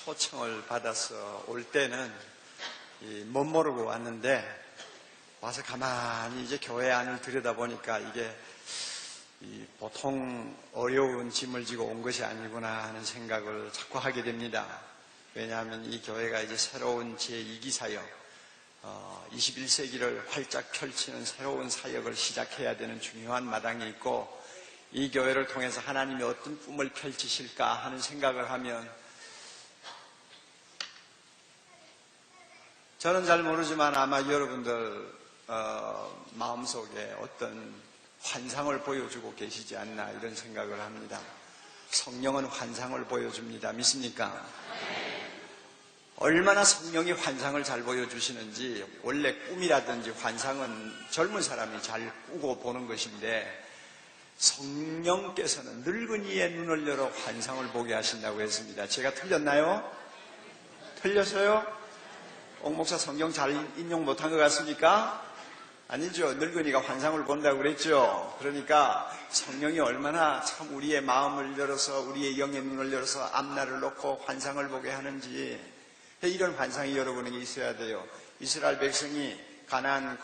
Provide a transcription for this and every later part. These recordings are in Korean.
초청을 받아서 올 때는 못 모르고 왔는데 와서 가만히 이제 교회 안을 들여다보니까 이게 보통 어려운 짐을 지고 온 것이 아니구나 하는 생각을 자꾸 하게 됩니다. 왜냐하면 이 교회가 이제 새로운 제2기 사역, 21세기를 활짝 펼치는 새로운 사역을 시작해야 되는 중요한 마당에 있고, 이 교회를 통해서 하나님이 어떤 꿈을 펼치실까 하는 생각을 하면, 저는 잘 모르지만 아마 여러분들 마음속에 어떤 환상을 보여주고 계시지 않나 이런 생각을 합니다. 성령은 환상을 보여줍니다. 믿습니까? 얼마나 성령이 환상을 잘 보여주시는지, 원래 꿈이라든지 환상은 젊은 사람이 잘 꾸고 보는 것인데 성령께서는 늙은이의 눈을 열어 환상을 보게 하신다고 했습니다. 제가 틀렸나요? 틀렸어요? 옥 목사 성경 잘 인용 못한 것 같습니까? 아니죠. 늙은이가 환상을 본다고 그랬죠. 그러니까 성령이 얼마나 참 우리의 마음을 열어서, 우리의 영의 눈을 열어서 앞날을 놓고 환상을 보게 하는지, 이런 환상이 여러분에게 있어야 돼요. 이스라엘 백성이 가나안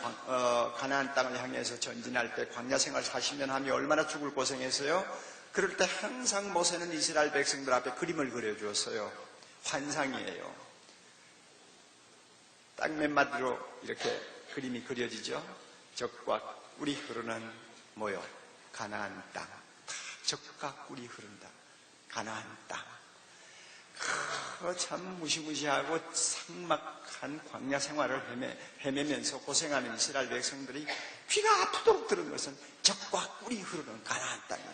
땅을 향해서 전진할 때 광야 생활 40년 하며 얼마나 죽을 고생했어요. 그럴 때 항상 모세는 이스라엘 백성들 앞에 그림을 그려주었어요. 환상이에요. 딱 몇 마디로 이렇게 그림이 그려지죠. 적과 꿀이 흐르는 뭐요? 가나안 땅. 적과 꿀이 흐른다. 가나안 땅. 참 무시무시하고 삭막한 광야 생활을 헤매면서 고생하는 이스라엘 백성들이 귀가 아프도록 들은 것은 적과 꿀이 흐르는 가나안 땅이에요.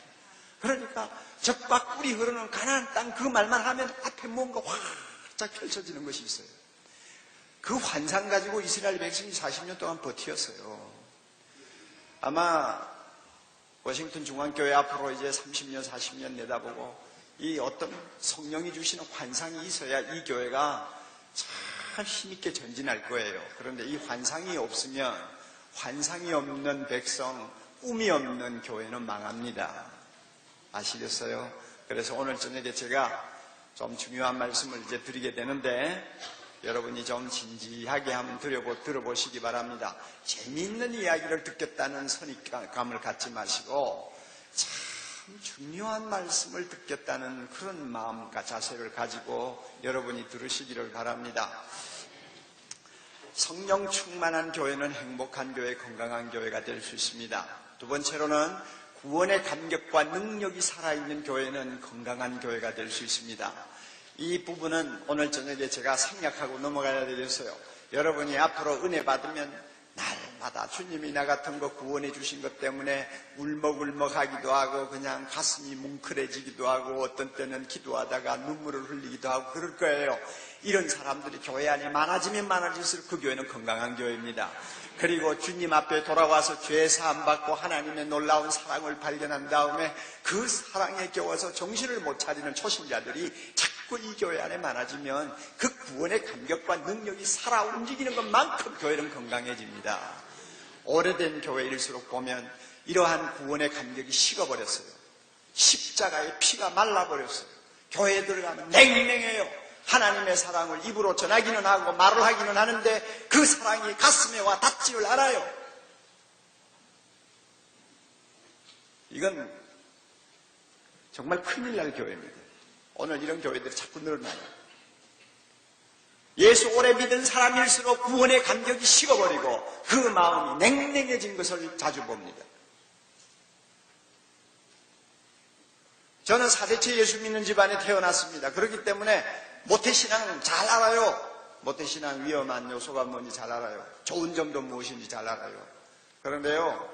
그러니까 적과 꿀이 흐르는 가나안 땅, 그 말만 하면 앞에 뭔가 활짝 펼쳐지는 것이 있어요. 그 환상 가지고 이스라엘 백성이 40년 동안 버티었어요. 아마 워싱턴 중앙교회 앞으로 이제 30년, 40년 내다보고 이 어떤 성령이 주시는 환상이 있어야 이 교회가 참 힘있게 전진할 거예요. 그런데 이 환상이 없으면, 환상이 없는 백성, 꿈이 없는 교회는 망합니다. 아시겠어요? 그래서 오늘 저녁에 제가 좀 중요한 말씀을 이제 드리게 되는데, 여러분이 좀 진지하게 한번 들어보시기 바랍니다. 재미있는 이야기를 듣겠다는 선입감을 갖지 마시고 참 중요한 말씀을 듣겠다는 그런 마음과 자세를 가지고 여러분이 들으시기를 바랍니다. 성령 충만한 교회는 행복한 교회, 건강한 교회가 될 수 있습니다. 두 번째로는 구원의 감격과 능력이 살아있는 교회는 건강한 교회가 될 수 있습니다. 이 부분은 오늘 저녁에 제가 생략하고 넘어가야 되겠어요. 여러분이 앞으로 은혜 받으면 날마다 주님이 나 같은 거 구원해 주신 것 때문에 울먹울먹하기도 하고 그냥 가슴이 뭉클해지기도 하고 어떤 때는 기도하다가 눈물을 흘리기도 하고 그럴 거예요. 이런 사람들이 교회 안에 많아지면 많아질수록 그 교회는 건강한 교회입니다. 그리고 주님 앞에 돌아와서 죄 사함 받고 하나님의 놀라운 사랑을 발견한 다음에 그 사랑에 겨워서 정신을 못 차리는 초신자들이 자꾸 이 교회 안에 많아지면 그 구원의 감격과 능력이 살아 움직이는 것만큼 교회는 건강해집니다. 오래된 교회일수록 보면 이러한 구원의 감격이 식어버렸어요. 십자가의 피가 말라버렸어요. 교회에 들어가면 냉랭해요. 하나님의 사랑을 입으로 전하기는 하고 말을 하기는 하는데 그 사랑이 가슴에 와 닿지를 않아요. 이건 정말 큰일 날 교회입니다. 오늘 이런 교회들이 자꾸 늘어나요. 예수 오래 믿은 사람일수록 구원의 감격이 식어버리고 그 마음이 냉랭해진 것을 자주 봅니다. 저는 사대체 예수 믿는 집안에 태어났습니다. 그렇기 때문에 모태신앙은 잘 알아요. 모태신앙 위험한 요소가 뭔지 잘 알아요. 좋은 점도 무엇인지 잘 알아요. 그런데요,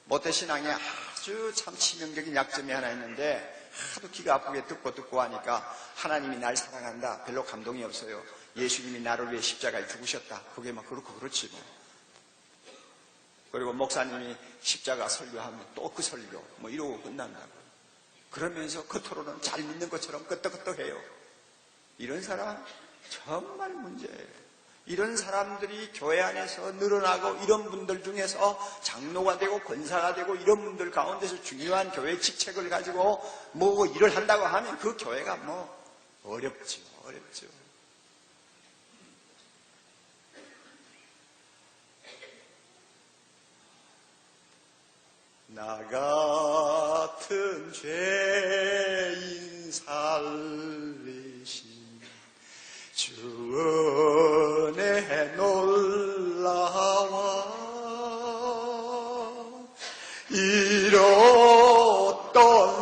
모태신앙에 아주 참 치명적인 약점이 하나 있는데 하도 귀가 아프게 듣고 하니까 하나님이 날 사랑한다. 별로 감동이 없어요. 예수님이 나를 위해 십자가에 죽으셨다. 그게 막 그렇고 그렇지 뭐. 그리고 목사님이 십자가 설교하면 또 그 설교 뭐 이러고 끝난다고. 그러면서 겉으로는 잘 믿는 것처럼 끄떡끄떡해요. 이런 사람 정말 문제예요. 이런 사람들이 교회 안에서 늘어나고 이런 분들 중에서 장로가 되고 권사가 되고 이런 분들 가운데서 중요한 교회 직책을 가지고 뭐 일을 한다고 하면 그 교회가 뭐 어렵죠, 어렵죠. 나 같은 죄인 살리신 주 은혜 놀라워 잃었던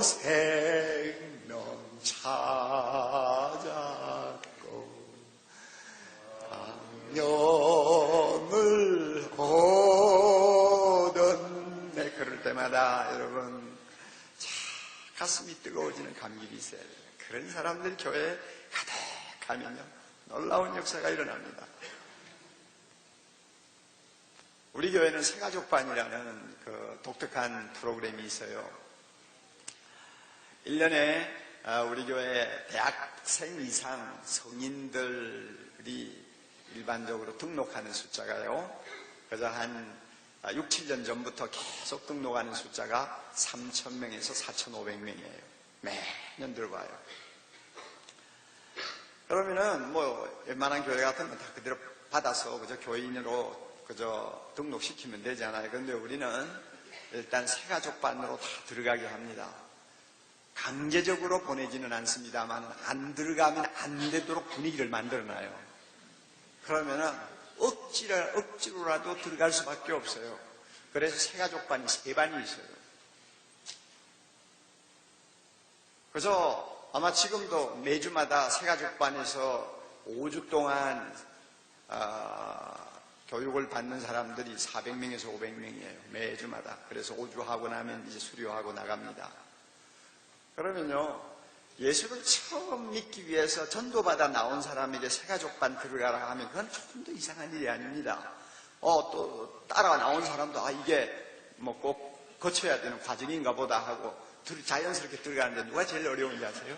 생명 찾았고 안녕을 얻었네. 그럴 때마다 여러분 가슴이 뜨거워지는 감격이 있어야 돼요. 그런 사람들이 교회에 가득하면요 놀라운 역사가 일어납니다. 우리 교회는 새가족반이라는 그 독특한 프로그램이 있어요. 1년에 우리 교회 대학생 이상 성인들이 일반적으로 등록하는 숫자가요, 그저 한 6, 7년 전부터 계속 등록하는 숫자가 3,000명에서 4,500명이에요. 매년 들어와요. 그러면은 뭐 웬만한 교회 같으면 다 그대로 받아서 그저 교인으로 그저 등록시키면 되잖아요. 그런데 우리는 일단 새가족반으로 다 들어가게 합니다. 강제적으로 보내지는 않습니다만 안 들어가면 안 되도록 분위기를 만들어놔요. 그러면은 억지로라도 들어갈 수밖에 없어요. 그래서 새가족반이 3반이 있어요. 그래서 아마 지금도 매주마다 새가족반에서 5주 동안 교육을 받는 사람들이 400명에서 500명이에요. 매주마다. 그래서 5주 하고 나면 이제 수료하고 나갑니다. 그러면요, 예수를 처음 믿기 위해서 전도받아 나온 사람에게 새가족반 들어가라 하면 그건 조금 더 이상한 일이 아닙니다. 또 따라 나온 사람도 이게 뭐 꼭 거쳐야 되는 과정인가 보다 하고 자연스럽게 들어가는데 누가 제일 어려운지 아세요?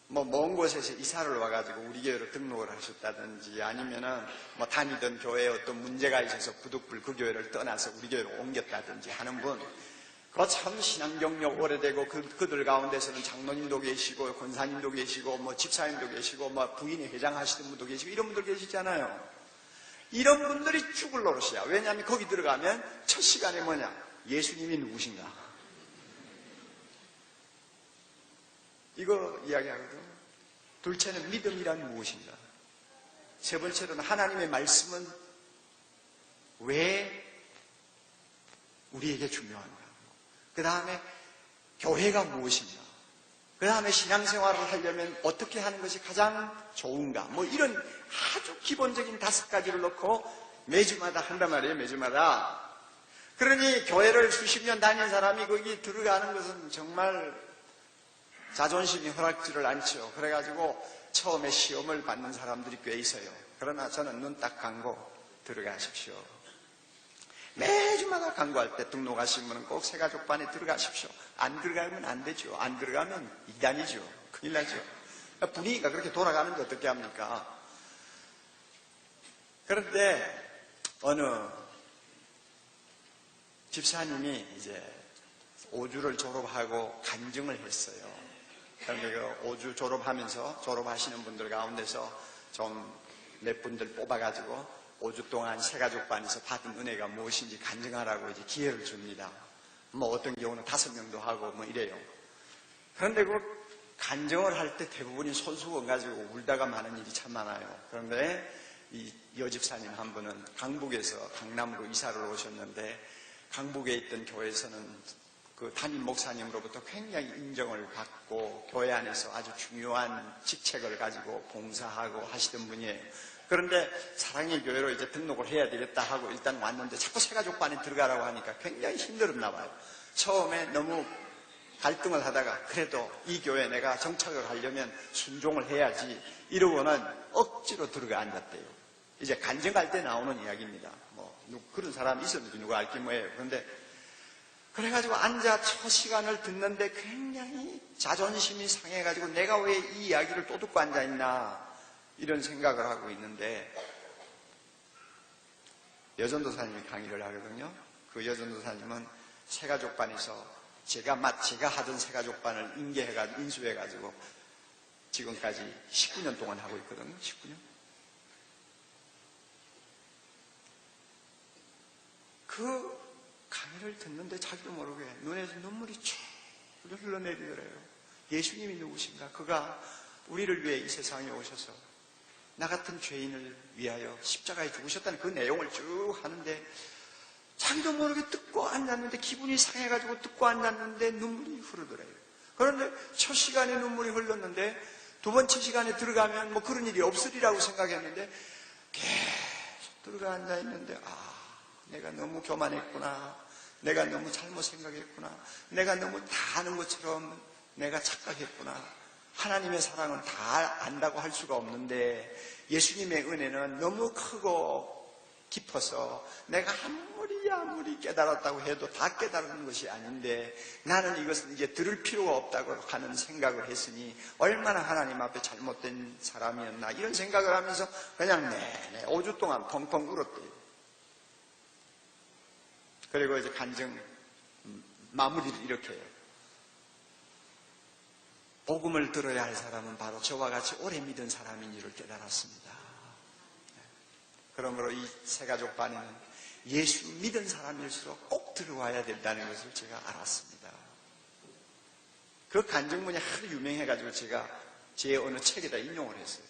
먼 곳에서 이사를 와가지고 우리 교회로 등록을 하셨다든지 아니면은 다니던 교회에 어떤 문제가 있어서 부득불 그 교회를 떠나서 우리 교회로 옮겼다든지 하는 분, 그 참 신앙 경력 오래되고 그들 가운데서는 장로님도 계시고 권사님도 계시고 집사님도 계시고 부인이 회장하시는 분도 계시고 이런 분들 계시잖아요. 이런 분들이 죽을 노릇이야. 왜냐하면 거기 들어가면 첫 시간에 뭐냐? 예수님이 누구신가? 이거 이야기하거든. 둘째는 믿음이란 무엇인가? 세 번째로는 하나님의 말씀은 왜 우리에게 중요한가? 그 다음에 교회가 무엇인가? 그 다음에 신앙생활을 하려면 어떻게 하는 것이 가장 좋은가? 이런 아주 기본적인 5가지를 놓고 매주마다 한단 말이에요. 매주마다. 그러니 교회를 수십 년 다닌 사람이 거기 들어가는 것은 정말 자존심이 허락지를 않죠. 그래가지고 처음에 시험을 받는 사람들이 꽤 있어요. 그러나 저는 눈 딱 감고 들어가십시오. 매주마다 강구할 때 등록하신 분은 꼭 새가족반에 들어가십시오. 안 들어가면 안 되죠. 안 들어가면 이단이죠. 큰일 나죠. 분위기가 그렇게 돌아가는데 어떻게 합니까? 그런데 어느 집사님이 이제 5주를 졸업하고 간증을 했어요. 그런데 그 5주 졸업하시는 분들 가운데서 좀 몇 분들 뽑아가지고 5주 동안 새가족반에서 받은 은혜가 무엇인지 간증하라고 이제 기회를 줍니다. 어떤 경우는 5명도 하고 이래요. 그런데 그 간증을 할 때 대부분이 손수건 가지고 울다가 마는 일이 참 많아요. 그런데 이 여집사님 한 분은 강북에서 강남으로 이사를 오셨는데 강북에 있던 교회에서는 그 담임 목사님으로부터 굉장히 인정을 받고 교회 안에서 아주 중요한 직책을 가지고 봉사하고 하시던 분이에요. 그런데 사랑의 교회로 이제 등록을 해야 되겠다 하고 일단 왔는데 자꾸 새가족반에 들어가라고 하니까 굉장히 힘들었나 봐요. 처음에 너무 갈등을 하다가 그래도 이 교회에 내가 정착을 하려면 순종을 해야지 이러고는 억지로 들어가 앉았대요. 이제 간증할 때 나오는 이야기입니다. 그런 사람이 있었는지 누가 알기 뭐예요. 그런데 그래가지고 앉아 첫 시간을 듣는데 굉장히 자존심이 상해가지고 내가 왜 이 이야기를 또 듣고 앉아있나 이런 생각을 하고 있는데 여전도사님이 강의를 하거든요. 그 여전도사님은 새가족반에서 제가 하던 새가족반을 인수해가지고 지금까지 19년 동안 하고 있거든요. 19년. 그 강의를 듣는데 자기도 모르게 눈에서 눈물이 쭉 흘러내리더래요. 예수님이 누구신가? 그가 우리를 위해 이 세상에 오셔서 나 같은 죄인을 위하여 십자가에 죽으셨다는 그 내용을 쭉 하는데 자기도 모르게 듣고 앉았는데 기분이 상해가지고 듣고 앉았는데 눈물이 흐르더래요. 그런데 첫 시간에 눈물이 흘렀는데 두 번째 시간에 들어가면 뭐 그런 일이 없으리라고 생각했는데 계속 들어가 앉아있는데 내가 너무 교만했구나. 내가 너무 잘못 생각했구나. 내가 너무 다 아는 것처럼 내가 착각했구나. 하나님의 사랑은 다 안다고 할 수가 없는데 예수님의 은혜는 너무 크고 깊어서 내가 아무리 깨달았다고 해도 다 깨달은 것이 아닌데 나는 이것은 이제 들을 필요가 없다고 하는 생각을 했으니 얼마나 하나님 앞에 잘못된 사람이었나 이런 생각을 하면서 그냥 내내 5주 동안 펑펑 울었대요. 그리고 이제 간증 마무리를 이렇게 해요. 복음을 들어야 할 사람은 바로 저와 같이 오래 믿은 사람인 줄을 깨달았습니다. 그러므로 이 세가족 반에는 예수 믿은 사람일수록 꼭 들어와야 된다는 것을 제가 알았습니다. 그 간증문이 하도 유명해가지고 제가 제 어느 책에다 인용을 했어요.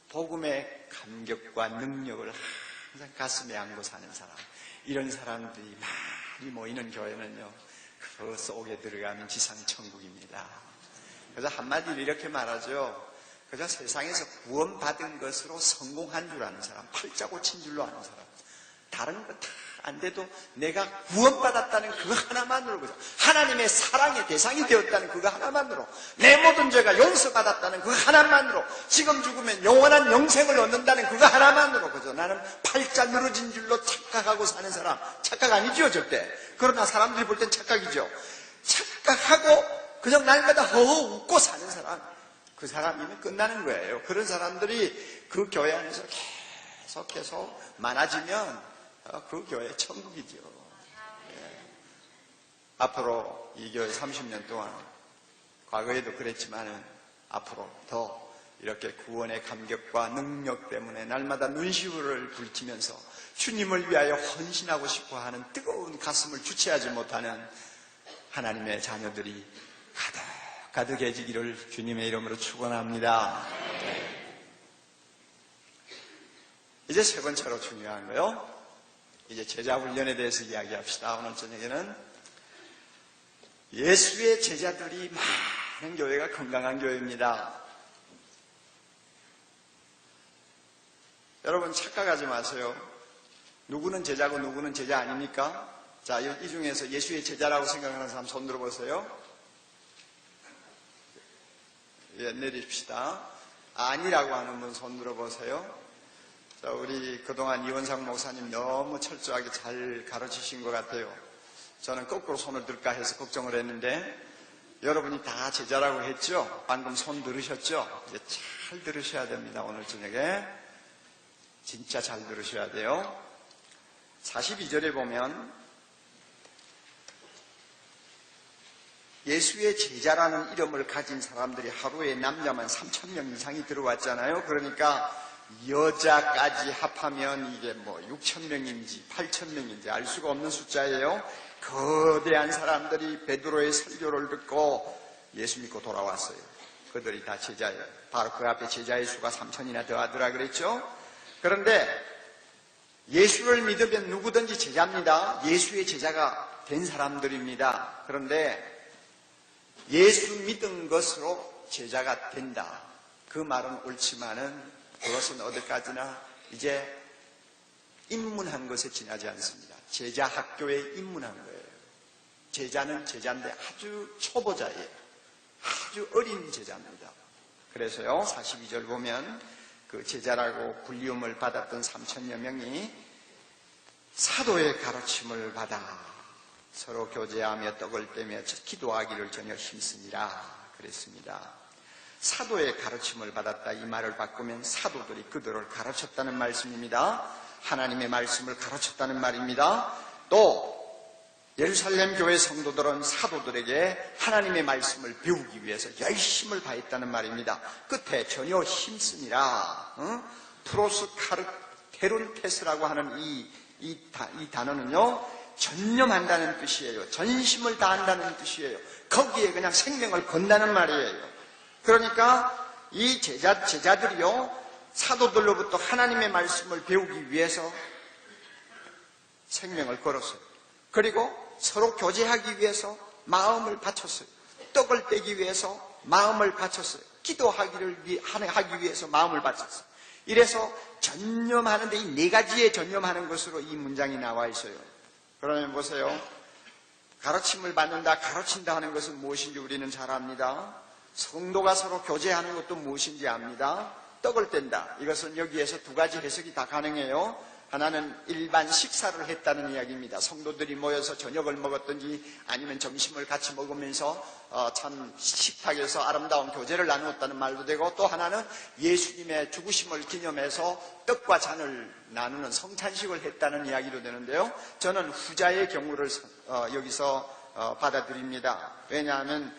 복음의 감격과 능력을 항상 가슴에 안고 사는 사람, 이런 사람들이 많이 모이는 교회는요, 그 속에 들어가면 지상천국입니다. 그래서 한마디로 이렇게 말하죠. 그저 세상에서 구원받은 것으로 성공한 줄 아는 사람, 팔자 고친 줄로 아는 사람, 다른 거 다 안 돼도 내가 구원받았다는 그거 하나만으로, 그죠? 하나님의 사랑의 대상이 되었다는 그거 하나만으로, 내 모든 죄가 용서받았다는 그거 하나만으로, 지금 죽으면 영원한 영생을 얻는다는 그거 하나만으로, 그죠? 나는 팔자 늘어진 줄로 착각하고 사는 사람, 착각 아니죠, 절대. 그러나 사람들이 볼 땐 착각이죠. 착각하고 그냥 날마다 허허 웃고 사는 사람, 그 사람이면 끝나는 거예요. 그런 사람들이 그 교회 안에서 계속 많아지면 그 교회 천국이죠. 예. 앞으로 이 교회 30년 동안, 과거에도 그랬지만은 앞으로 더 이렇게 구원의 감격과 능력 때문에 날마다 눈시울을 붉히면서 주님을 위하여 헌신하고 싶어하는 뜨거운 가슴을 주체하지 못하는 하나님의 자녀들이 가득해지기를 주님의 이름으로 축원합니다. 이제 세 번째로 중요한 거요. 이제 제자훈련에 대해서 이야기합시다. 오늘 저녁에는 예수의 제자들이 많은 교회가 건강한 교회입니다. 여러분 착각하지 마세요. 누구는 제자고 누구는 제자 아닙니까? 자, 이 중에서 예수의 제자라고 생각하는 사람 손 들어보세요. 예, 내립시다. 아니라고 하는 분 손 들어보세요. 자, 우리 그동안 이원상 목사님 너무 철저하게 잘 가르치신 것 같아요. 저는 거꾸로 손을 들까 해서 걱정을 했는데 여러분이 다 제자라고 했죠? 방금 손 들으셨죠? 이제 잘 들으셔야 됩니다. 오늘 저녁에 진짜 잘 들으셔야 돼요. 42절에 보면 예수의 제자라는 이름을 가진 사람들이 하루에 남자만 3,000명 이상이 들어왔잖아요. 그러니까 여자까지 합하면 이게 뭐 6,000명인지 8,000명인지 알 수가 없는 숫자예요. 거대한 사람들이 베드로의 설교를 듣고 예수 믿고 돌아왔어요. 그들이 다 제자예요. 바로 그 앞에 제자의 수가 3,000이나 더하더라 그랬죠. 그런데 예수를 믿으면 누구든지 제자입니다. 예수의 제자가 된 사람들입니다. 그런데 예수 믿은 것으로 제자가 된다. 그 말은 옳지만은 그것은 어디까지나 이제 입문한 것에 지나지 않습니다. 제자 학교에 입문한 거예요. 제자는 제자인데 아주 초보자예요. 아주 어린 제자입니다. 그래서요, 42절 보면 그 제자라고 불리움을 받았던 3,000여 명이 사도의 가르침을 받아 서로 교제하며 떡을 떼며 기도하기를 전혀 힘쓰니라 그랬습니다. 사도의 가르침을 받았다, 이 말을 바꾸면 사도들이 그들을 가르쳤다는 말씀입니다. 하나님의 말씀을 가르쳤다는 말입니다. 또 예루살렘 교회 성도들은 사도들에게 하나님의 말씀을 배우기 위해서 열심을 다했다는 말입니다. 끝에 전혀 힘쓰니라, 프로스카르테론테스라고 하는 이 단어는요, 전념한다는 뜻이에요. 전심을 다한다는 뜻이에요. 거기에 그냥 생명을 건다는 말이에요. 그러니까 이 제자들이요, 사도들로부터 하나님의 말씀을 배우기 위해서 생명을 걸었어요. 그리고 서로 교제하기 위해서 마음을 바쳤어요. 떡을 떼기 위해서 마음을 바쳤어요. 하기 위해서 마음을 바쳤어요. 이래서 전념하는데 이 네 가지에 전념하는 것으로 이 문장이 나와 있어요. 그러면 보세요. 가르침을 받는다, 가르친다 하는 것은 무엇인지 우리는 잘 압니다. 성도가 서로 교제하는 것도 무엇인지 압니다. 떡을 뗀다. 이것은 여기에서 두 가지 해석이 다 가능해요. 하나는 일반 식사를 했다는 이야기입니다. 성도들이 모여서 저녁을 먹었든지 아니면 점심을 같이 먹으면서 참 식탁에서 아름다운 교제를 나누었다는 말도 되고, 또 하나는 예수님의 죽으심을 기념해서 떡과 잔을 나누는 성찬식을 했다는 이야기도 되는데요. 저는 후자의 경우를 여기서 받아들입니다. 왜냐하면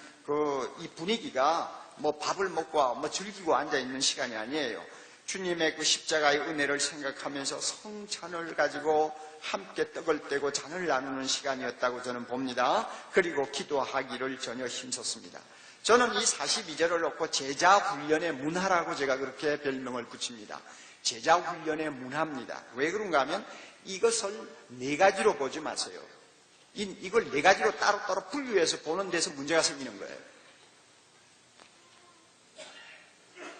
이 분위기가 뭐 밥을 먹고 즐기고 앉아있는 시간이 아니에요. 주님의 그 십자가의 은혜를 생각하면서 성찬을 가지고 함께 떡을 떼고 잔을 나누는 시간이었다고 저는 봅니다. 그리고 기도하기를 전혀 힘썼습니다. 저는 이 42절을 놓고 제자훈련의 문화라고 제가 그렇게 별명을 붙입니다. 제자훈련의 문화입니다. 왜 그런가 하면 이것을 네 가지로 보지 마세요. 이걸 네 가지로 따로따로 분류해서 보는 데서 문제가 생기는 거예요.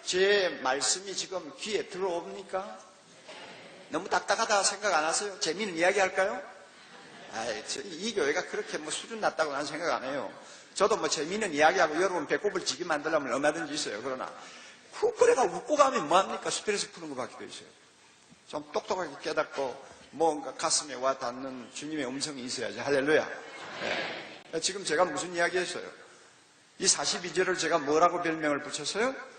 제 말씀이 지금 귀에 들어옵니까? 너무 딱딱하다 생각 안 하세요? 재미있는 이야기 할까요? 이 교회가 그렇게 수준 낮다고 나는 생각 안 해요. 저도 재미있는 이야기하고 여러분 배꼽을 지게 만들려면 얼마든지 있어요. 그러나 그래가 웃고 가면 뭐합니까? 스트레스 푸는 것밖에 더 있어요. 좀 똑똑하게 깨닫고 뭔가 가슴에 와 닿는 주님의 음성이 있어야지. 할렐루야. 네. 지금 제가 무슨 이야기 했어요? 이 42절을 제가 뭐라고 별명을 붙였어요?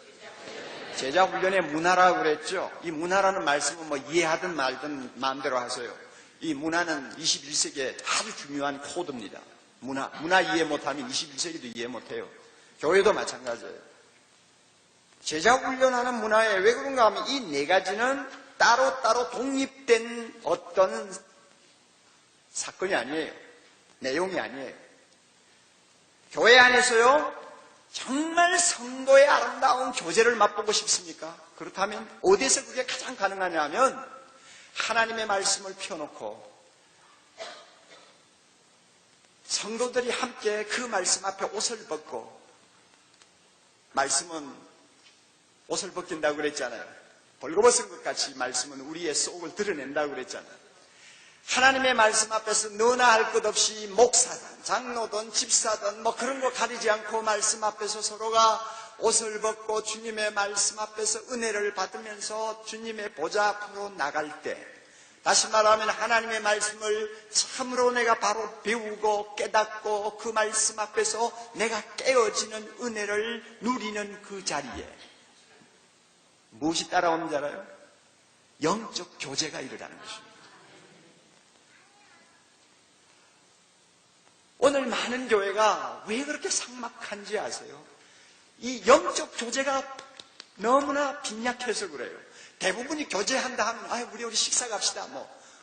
제자훈련의 문화라고 그랬죠. 이 문화라는 말씀은 이해하든 말든 마음대로 하세요. 이 문화는 21세기에 아주 중요한 코드입니다. 문화 이해 못하면 21세기도 이해 못해요. 교회도 마찬가지예요. 제자훈련하는 문화에 왜 그런가 하면 이 네 가지는 따로따로 독립된 어떤 사건이 아니에요. 내용이 아니에요. 교회 안에서요, 정말 성도의 아름다운 교제를 맛보고 싶습니까? 그렇다면 어디서 그게 가장 가능하냐 하면 하나님의 말씀을 펴놓고 성도들이 함께 그 말씀 앞에 옷을 벗고, 말씀은 옷을 벗긴다고 그랬잖아요. 벌거벗은 것 같이 말씀은 우리의 속을 드러낸다고 그랬잖아요. 하나님의 말씀 앞에서 너나 할 것 없이 목사든 장로든 집사든 그런 거 가리지 않고 말씀 앞에서 서로가 옷을 벗고 주님의 말씀 앞에서 은혜를 받으면서 주님의 보좌 앞으로 나갈 때, 다시 말하면 하나님의 말씀을 참으로 내가 바로 배우고 깨닫고 그 말씀 앞에서 내가 깨어지는 은혜를 누리는 그 자리에 무엇이 따라오는 줄 알아요? 영적 교제가 일어나는 것입니다. 오늘 많은 교회가 왜 그렇게 삭막한지 아세요? 이 영적 교제가 너무나 빈약해서 그래요. 대부분이 교제한다 하면 우리 식사 갑시다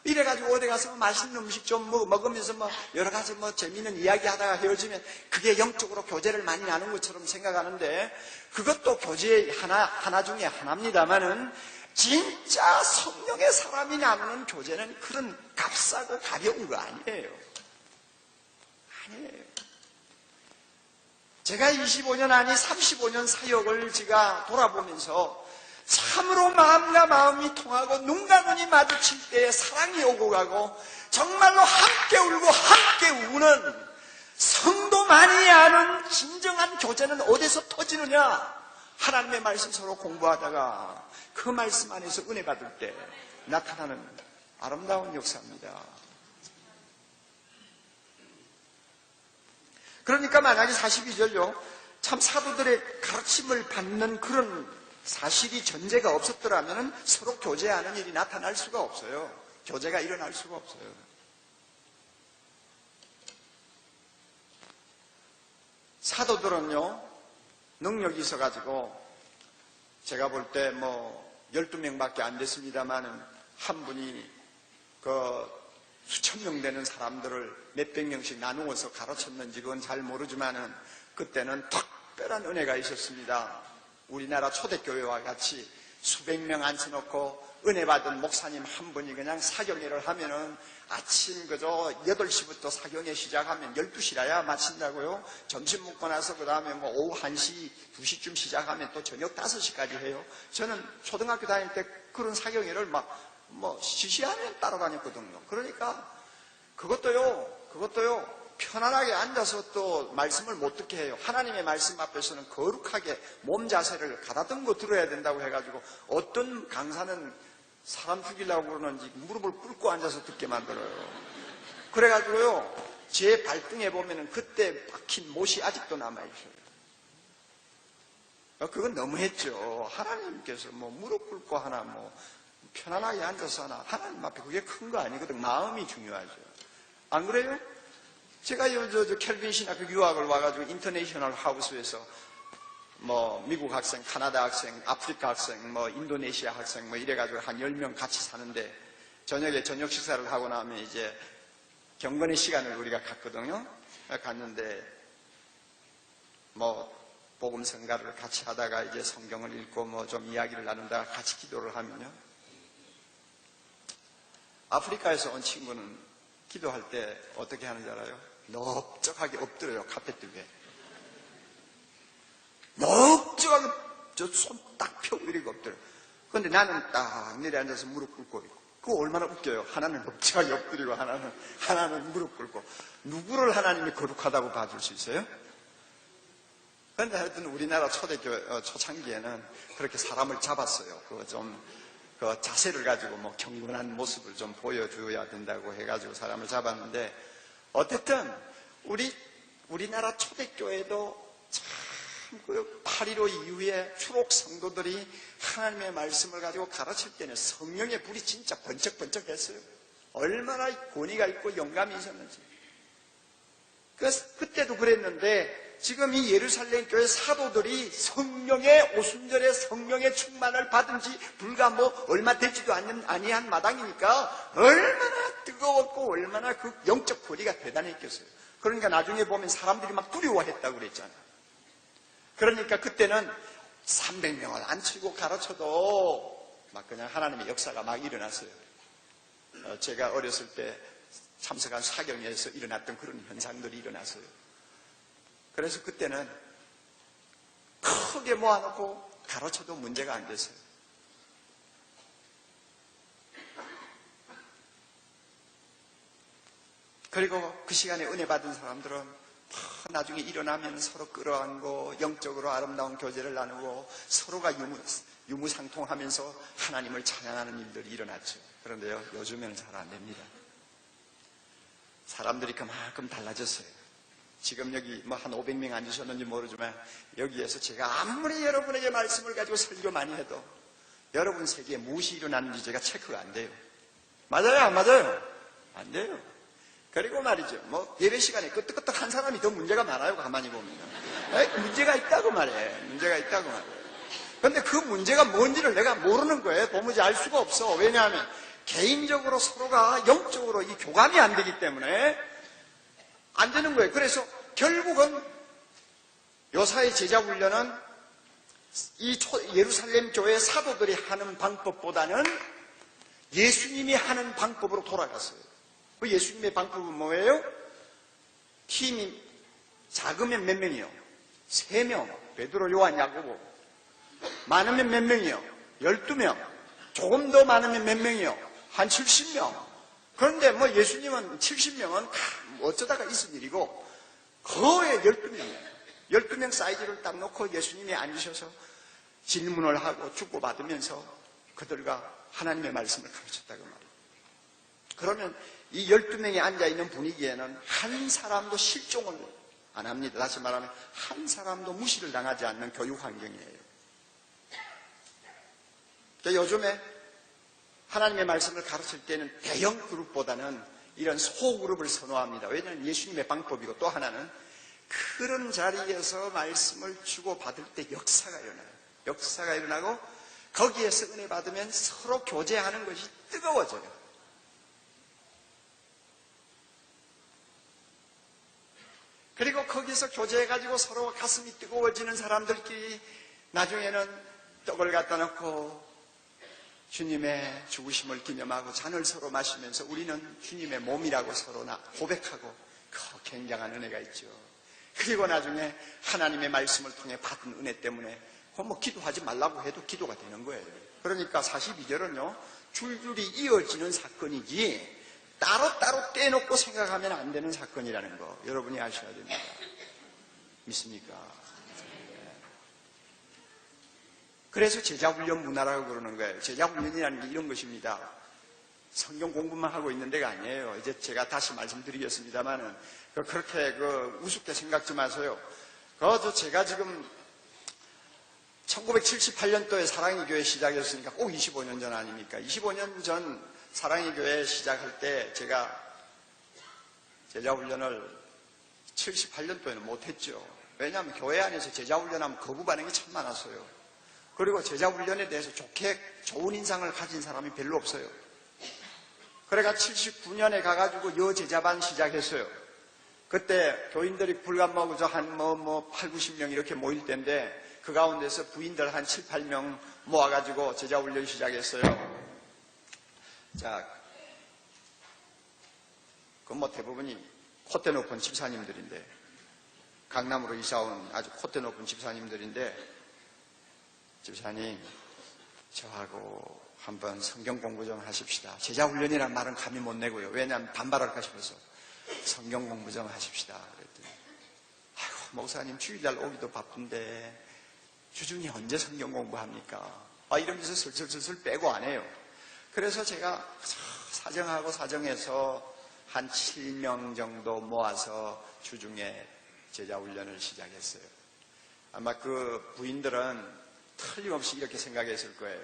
이래가지고 어디 가서 맛있는 음식 좀 먹으면서 여러 가지 재미있는 이야기 하다가 헤어지면 그게 영적으로 교제를 많이 나눈 것처럼 생각하는데, 그것도 교제의 하나 중에 하나입니다만은 진짜 성령의 사람이 나누는 교제는 그런 값싸고 가벼운 거 아니에요. 제가 25년 아니 35년 사역을 제가 돌아보면서 참으로 마음과 마음이 통하고 눈과 눈이 마주칠 때에 사랑이 오고 가고 정말로 함께 울고 함께 우는 성도만이 아는 진정한 교제는 어디서 터지느냐? 하나님의 말씀 서로 공부하다가 그 말씀 안에서 은혜 받을 때 나타나는 아름다운 역사입니다. 그러니까 만약에 42절요, 참 사도들의 가르침을 받는 그런 사실이 전제가 없었더라면 서로 교제하는 일이 나타날 수가 없어요. 교제가 일어날 수가 없어요. 사도들은요, 능력이 있어가지고, 제가 볼 때 12명밖에 안 됐습니다만은, 한 분이 수천 명 되는 사람들을 몇백 명씩 나누어서 가르쳤는지 그건 잘 모르지만은, 그때는 특별한 은혜가 있었습니다. 우리나라 초대교회와 같이 수백 명 앉혀놓고 은혜 받은 목사님 한 분이 그냥 사경회를 하면은 아침 그저 8시부터 사경회 시작하면 12시라야 마친다고요. 점심 먹고 나서 그 다음에 오후 1시, 2시쯤 시작하면 또 저녁 5시까지 해요. 저는 초등학교 다닐 때 그런 사경회를 시시하면 따라다녔거든요. 그러니까 그것도요, 편안하게 앉아서 또 말씀을 못 듣게 해요. 하나님의 말씀 앞에서는 거룩하게 몸 자세를 가다듬고 들어야 된다고 해가지고 어떤 강사는 사람 죽이려고 그러는지 무릎을 꿇고 앉아서 듣게 만들어요. 그래가지고요, 제 발등에 보면은 그때 박힌 못이 아직도 남아있어요. 그건 너무했죠. 하나님께서 무릎 꿇고 하나 편안하게 앉아서 하나, 하나님 앞에 그게 큰 거 아니거든. 마음이 중요하죠. 안 그래요? 제가 켈빈 신학교 유학을 와가지고 인터내셔널 하우스에서 미국 학생, 카나다 학생, 아프리카 학생, 인도네시아 학생 이래가지고 한 10명 같이 사는데, 저녁에 저녁 식사를 하고 나면 이제 경건의 시간을 우리가 갔거든요. 갔는데 복음 성가를 같이 하다가 이제 성경을 읽고 좀 이야기를 나눈다가 같이 기도를 하면요, 아프리카에서 온 친구는 기도할 때 어떻게 하는지 알아요? 넓적하게 엎드려요. 카페트 위에 넓적하게 손 딱 펴고 이렇게 엎드려요. 그런데 나는 딱 내려앉아서 무릎 꿇고 있고, 그거 얼마나 웃겨요. 하나는 넓적하게 엎드리고 하나는 무릎 꿇고. 누구를 하나님이 거룩하다고 봐줄 수 있어요? 그런데 하여튼 우리나라 초대교회 초창기에는 그렇게 사람을 잡았어요. 그 자세를 가지고 경건한 모습을 좀 보여줘야 된다고 해가지고 사람을 잡았는데, 어쨌든 우리나라 초대교회도 참 8.15 이후에 추록 성도들이 하나님의 말씀을 가지고 가르칠 때는 성령의 불이 진짜 번쩍번쩍했어요. 얼마나 권위가 있고 영감이 있었는지. 그때도 그랬는데, 지금 이 예루살렘 교회 사도들이 성령의 오순절에 성령의 충만을 받은 지 불과 얼마 되지도 아니한 마당이니까 얼마나 뜨거웠고 얼마나 그 영적 권위가 대단했겠어요. 그러니까 나중에 보면 사람들이 막 두려워했다고 그랬잖아요. 그러니까 그때는 300명을 안 치고 가르쳐도 그냥 하나님의 역사가 막 일어났어요. 제가 어렸을 때 참석한 사경에서 일어났던 그런 현상들이 일어났어요. 그래서 그때는 크게 모아놓고 가르쳐도 문제가 안 됐어요. 그리고 그 시간에 은혜 받은 사람들은 나중에 일어나면 서로 끌어안고 영적으로 아름다운 교제를 나누고 서로가 유무상통하면서 하나님을 찬양하는 일들이 일어났죠. 그런데요, 요즘에는 잘 안 됩니다. 사람들이 그만큼 달라졌어요. 지금 여기 한 500명 앉으셨는지 모르지만, 여기에서 제가 아무리 여러분에게 말씀을 가지고 설교 많이 해도 여러분 세계에 무엇이 일어났는지 제가 체크가 안 돼요. 맞아요? 안 맞아요? 안 돼요. 그리고 말이죠, 예배 시간에 끄떡끄떡 한 사람이 더 문제가 많아요. 가만히 보면 문제가 있다고 말해. 문제가 있다고 말해. 그런데 그 문제가 뭔지를 내가 모르는 거예요. 도무지 알 수가 없어. 왜냐하면 개인적으로 서로가 영적으로 이 교감이 안 되기 때문에 안 되는 거예요. 그래서 결국은 요사의 제자 훈련은 이 예루살렘 교회 사도들이 하는 방법보다는 예수님이 하는 방법으로 돌아갔어요. 그 예수님의 방법은 뭐예요? 팀이 작으면 몇 명이요? 3명. 베드로, 요한, 야고보. 많으면 몇 명이요? 12명. 조금 더 많으면 몇 명이요? 한 70명. 그런데 예수님은 70명은 어쩌다가 있을 일이고, 거의 12명. 12명 사이즈를 딱 놓고 예수님이 앉으셔서 질문을 하고 주고받으면서 그들과 하나님의 말씀을 가르쳤다고 말이에요. 그러면 이 12명이 앉아있는 분위기에는 한 사람도 실종을 안 합니다. 다시 말하면 한 사람도 무시를 당하지 않는 교육 환경이에요. 그러니까 요즘에 하나님의 말씀을 가르칠 때는 대형 그룹보다는 이런 소그룹을 선호합니다. 왜냐하면 예수님의 방법이고, 또 하나는 그런 자리에서 말씀을 주고받을 때 역사가 일어나요. 역사가 일어나고 거기에서 은혜 받으면 서로 교제하는 것이 뜨거워져요. 그리고 거기서 교제해가지고 서로 가슴이 뜨거워지는 사람들끼리 나중에는 떡을 갖다 놓고 주님의 죽으심을 기념하고 잔을 서로 마시면서 우리는 주님의 몸이라고 서로 고백하고 그 굉장한 은혜가 있죠. 그리고 나중에 하나님의 말씀을 통해 받은 은혜 때문에 뭐 기도하지 말라고 해도 기도가 되는 거예요. 그러니까 42절은요 줄줄이 이어지는 사건이지 따로따로 떼놓고 생각하면 안 되는 사건이라는 거 여러분이 아셔야 됩니다. 믿습니까? 그래서 제자훈련 문화라고 그러는 거예요. 제자훈련이라는 게 이런 것입니다. 성경 공부만 하고 있는 데가 아니에요. 이제 제가 다시 말씀드리겠습니다만은 그렇게 우습게 생각지 마세요. 제가 지금 1978년도에 사랑의 교회 시작했으니까 꼭 25년 전 아닙니까? 25년 전 사랑의 교회 시작할 때 제가 제자훈련을 78년도에는 못했죠. 왜냐하면 교회 안에서 제자훈련하면 거부 반응이 참 많았어요. 그리고 제자훈련에 대해서 좋은 인상을 가진 사람이 별로 없어요. 그래가 79년에 가가지고 여제자반 시작했어요. 그때 교인들이 불과 한 8, 90명 이렇게 모일 때인데 그 가운데서 부인들 한 7, 8명 모아가지고 제자훈련 시작했어요. 자, 대부분이 콧대 높은 집사님들인데, 강남으로 이사온 아주 콧대 높은 집사님들인데, 집사님, 저하고 한번 성경 공부 좀 하십시다. 제자훈련이라는 말은 감히 못 내고요. 왜냐하면 반발할까 싶어서. 성경 공부 좀 하십시다. 그랬더니, 아이고, 목사님 주일날 오기도 바쁜데, 주중에 언제 성경 공부합니까? 이러면서 슬슬 빼고 안 해요. 그래서 제가 사정해서 한 7명 정도 모아서 주중에 제자훈련을 시작했어요. 아마 그 부인들은 틀림없이 이렇게 생각했을 거예요.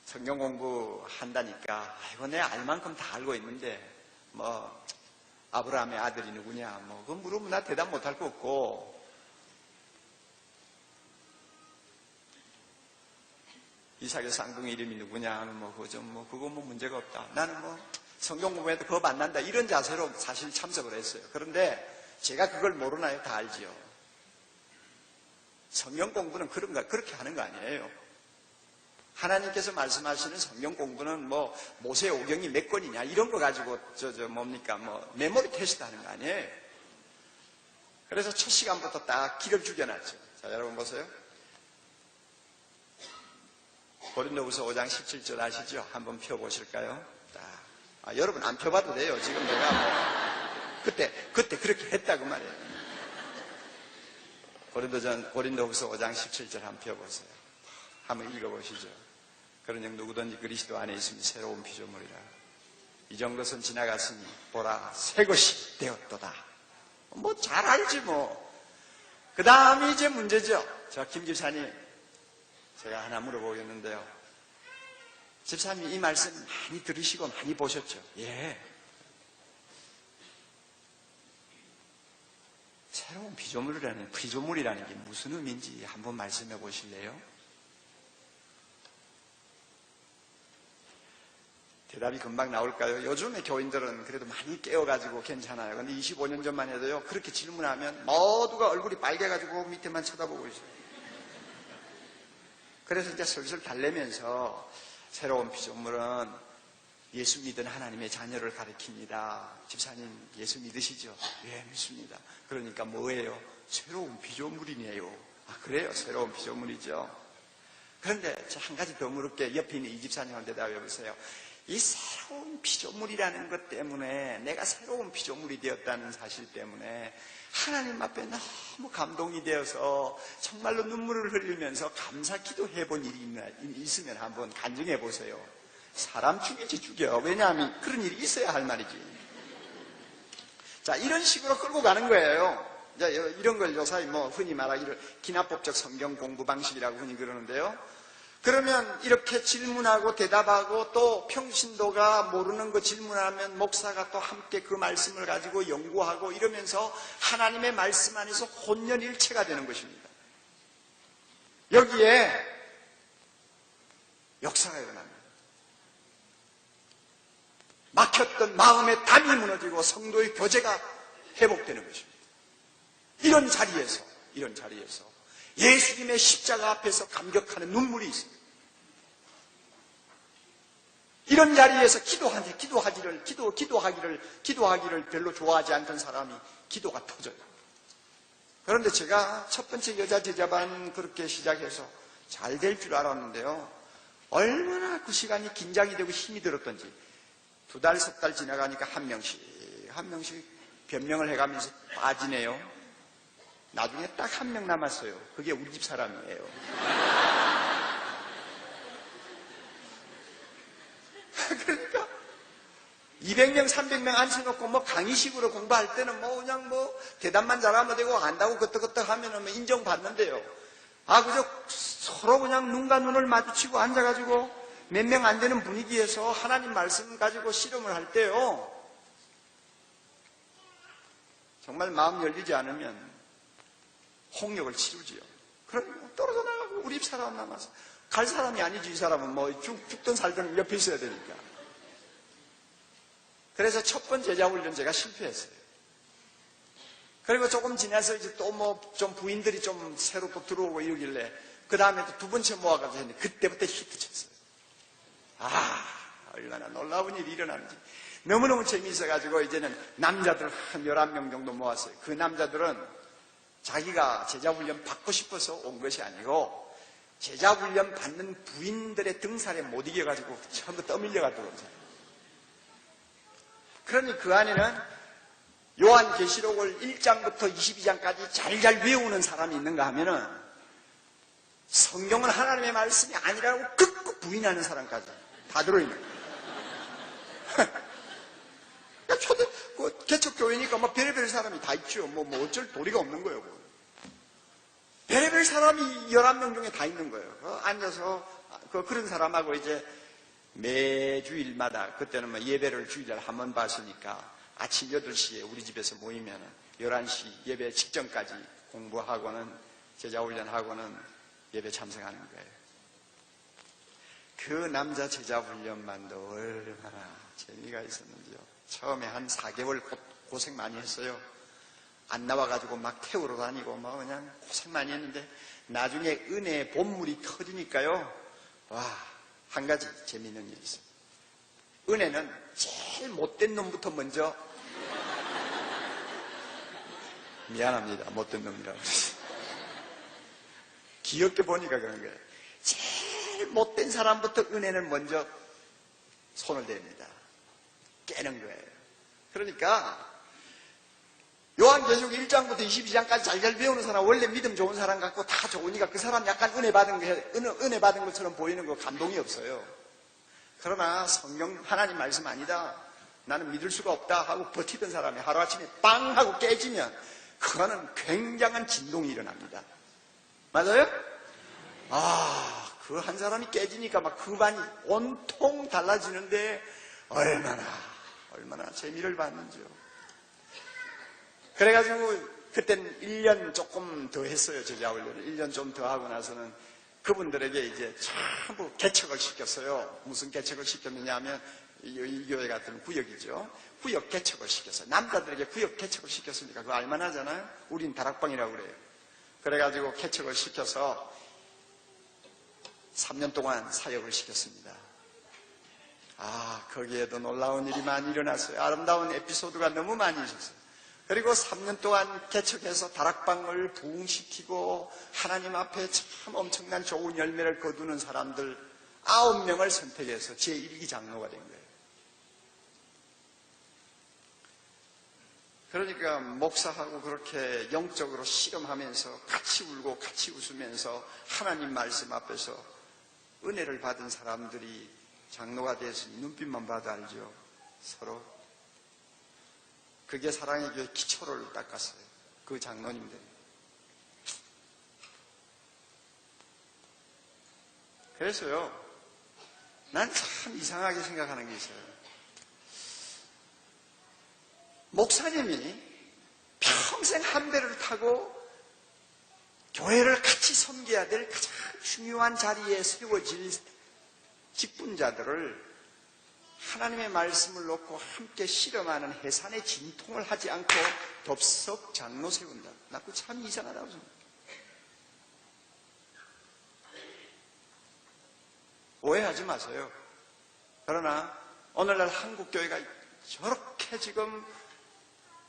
성경 공부 한다니까, 아이고, 내 알 만큼 다 알고 있는데, 아브라함의 아들이 누구냐, 그거 물으면 나 대답 못할 거 없고, 이삭의 쌍둥이 이름이 누구냐, 그거 문제가 없다. 나는 성경 공부해도 겁 안 난다. 이런 자세로 사실 참석을 했어요. 그런데 제가 그걸 모르나요? 다 알지요. 성경 공부는 그렇게 하는 거 아니에요. 하나님께서 말씀하시는 성경 공부는 모세 오경이 몇 권이냐, 이런 거 가지고, 메모리 테스트 하는 거 아니에요. 그래서 첫 시간부터 딱 길을 죽여놨죠. 자, 여러분 보세요. 고린도후서 5장 17절 아시죠? 한번 펴보실까요? 여러분 안 펴봐도 돼요. 지금 내가 그때 그렇게 했다고 말이에요. 고린도후서 5장 17절 한번 펴보세요. 한번 읽어보시죠. 그러니 누구든지 그리스도 안에 있으면 새로운 피조물이라. 이전 것은 지나갔으니 보라 새 것이 되었도다. 잘 알지 그 다음이 이제 문제죠. 김 집사님, 제가 하나 물어보겠는데요. 집사님 이 말씀 많이 들으시고 많이 보셨죠? 예. 새로운 피조물이라는 게 무슨 의미인지 한번 말씀해 보실래요? 대답이 금방 나올까요? 요즘에 교인들은 그래도 많이 깨어가지고 괜찮아요. 근데 25년 전만 해도요, 그렇게 질문하면 모두가 얼굴이 빨개가지고 밑에만 쳐다보고 있어요. 그래서 이제 슬슬 달래면서 새로운 피조물은 예수 믿은 하나님의 자녀를 가리킵니다. 집사님 예수 믿으시죠? 예, 믿습니다. 그러니까 뭐예요? 새로운 피조물이네요. 그래요? 새로운 피조물이죠. 그런데 한 가지 더 물을게. 옆에 있는 이 집사님한테 대답해 보세요. 이 새로운 피조물이라는 것 때문에, 내가 새로운 피조물이 되었다는 사실 때문에 하나님 앞에 너무 감동이 되어서 정말로 눈물을 흘리면서 감사 기도해 본 일이 있으면 한번 간증해 보세요. 사람 죽이지 죽여. 왜냐하면 그런 일이 있어야 할 말이지. 자, 이런 식으로 끌고 가는 거예요. 이런 걸 요사이 흔히 말하기를 기납법적 성경 공부 방식이라고 흔히 그러는데요. 그러면 이렇게 질문하고 대답하고 또 평신도가 모르는 거 질문하면 목사가 또 함께 그 말씀을 가지고 연구하고 이러면서 하나님의 말씀 안에서 혼연일체가 되는 것입니다. 여기에 역사가 일어납니다. 막혔던 마음의 담이 무너지고 성도의 교제가 회복되는 것입니다. 이런 자리에서 예수님의 십자가 앞에서 감격하는 눈물이 있습니다. 이런 자리에서 기도하기를 별로 좋아하지 않던 사람이 기도가 터져요. 그런데 제가 첫 번째 여자 제자반 그렇게 시작해서 잘 될 줄 알았는데요. 얼마나 그 시간이 긴장이 되고 힘이 들었던지 2달, 3달 지나가니까 한 명씩 변명을 해가면서 빠지네요. 나중에 딱 1명 남았어요. 그게 우리 집 사람이에요. 그러니까 200명, 300명 앉혀놓고 뭐 강의식으로 공부할 때는 뭐 그냥 뭐 대답만 잘하면 되고 안다고 끄떡끄떡 하면은 뭐 인정받는데요. 그저 서로 그냥 눈과 눈을 마주치고 앉아가지고 몇 명 안 되는 분위기에서 하나님 말씀 가지고 실험을 할 때요. 정말 마음 열리지 않으면 홍역을 치르지요. 그럼 떨어져 나가고 우리 집 사람 남아서 갈 사람이 아니지. 이 사람은 뭐 죽든 살든 옆에 있어야 되니까. 그래서 첫 번째 제자훈련 제가 실패했어요. 그리고 조금 지나서 이제 또 뭐 좀 부인들이 좀 새로 또 들어오고 이러길래 그 다음에 또 2번째 모아가지고 했는데 그때부터 히트 쳤어요. 얼마나 놀라운 일이 일어나는지. 너무너무 재미있어가지고 이제는 남자들 한 11명 정도 모았어요. 그 남자들은 자기가 제자훈련 받고 싶어서 온 것이 아니고 제자훈련 받는 부인들의 등살에 못 이겨가지고 전부 떠밀려가 들어온 거예요. 그러니 그 안에는 요한계시록을 1장부터 22장까지 잘잘 외우는 사람이 있는가 하면은 성경은 하나님의 말씀이 아니라고 극구 부인하는 사람까지 다 들어있는 거예요. 개척교회니까 뭐 별의별 사람이 다 있죠. 뭐 어쩔 도리가 없는 거예요. 별의별 사람이 11명 중에 다 있는 거예요. 앉아서 그런 사람하고 이제 매주일마다 그때는 뭐 예배를 주일날 한 번 봤으니까 아침 8시에 우리 집에서 모이면 11시 예배 직전까지 공부하고는 제자훈련하고는 예배 참석하는 거예요. 그 남자 제자훈련만도 얼마나 재미가 있었는지요. 처음에 한 4개월 고생 많이 했어요. 안 나와가지고 막 태우러 다니고 뭐 그냥 고생 많이 했는데 나중에 은혜의 본물이 터지니까요. 한 가지 재미있는 일이 있어요. 은혜는 제일 못된 놈부터 먼저 미안합니다. 못된 놈이라고 귀엽게 보니까 그런 거예요. 제일 못된 사람부터 은혜는 먼저 손을 댑니다. 깨는 거예요. 그러니까 요한계시록 1장부터 22장까지 잘잘 배우는 사람, 원래 믿음 좋은 사람 같고 다 좋으니까 그 사람 약간 은혜 받은 것처럼 보이는 거 감동이 없어요. 그러나 성경 하나님 말씀 아니다, 나는 믿을 수가 없다 하고 버티던 사람이 하루아침에 빵 하고 깨지면 그거는 굉장한 진동이 일어납니다. 맞아요? 그 한 사람이 깨지니까 막 그 반이 온통 달라지는데 얼마나 재미를 받는지요. 그래가지고 그때는 1년 조금 더 했어요. 제자훈련을 1년 좀 더 하고 나서는 그분들에게 이제 전부 개척을 시켰어요. 무슨 개척을 시켰느냐 하면 이 교회 같은 구역이죠. 구역 개척을 시켰어요. 남자들에게 구역 개척을 시켰으니까 그거 알만하잖아요. 우린 다락방이라고 그래요. 그래가지고 개척을 시켜서 3년 동안 사역을 시켰습니다. 거기에도 놀라운 일이 많이 일어났어요. 아름다운 에피소드가 너무 많이 있었어요. 그리고 3년 동안 개척해서 다락방을 부흥시키고 하나님 앞에 참 엄청난 좋은 열매를 거두는 사람들 9명을 선택해서 제1기 장로가 된 거예요. 그러니까 목사하고 그렇게 영적으로 실험하면서 같이 울고 같이 웃으면서 하나님 말씀 앞에서 은혜를 받은 사람들이 장로가 돼서 눈빛만 봐도 알죠. 서로. 그게 사랑의 교회 기초를 닦았어요. 그 장로님들. 그래서요, 난 참 이상하게 생각하는 게 있어요. 목사님이 평생 한 배를 타고 교회를 같이 섬겨야 될 가장 중요한 자리에 세워질 직분자들을 하나님의 말씀을 놓고 함께 실험하는 해산의 진통을 하지 않고 덥석 장로 세운다. 나 그거 참 이상하다고 생각해요. 오해하지 마세요. 그러나 오늘날 한국교회가 저렇게 지금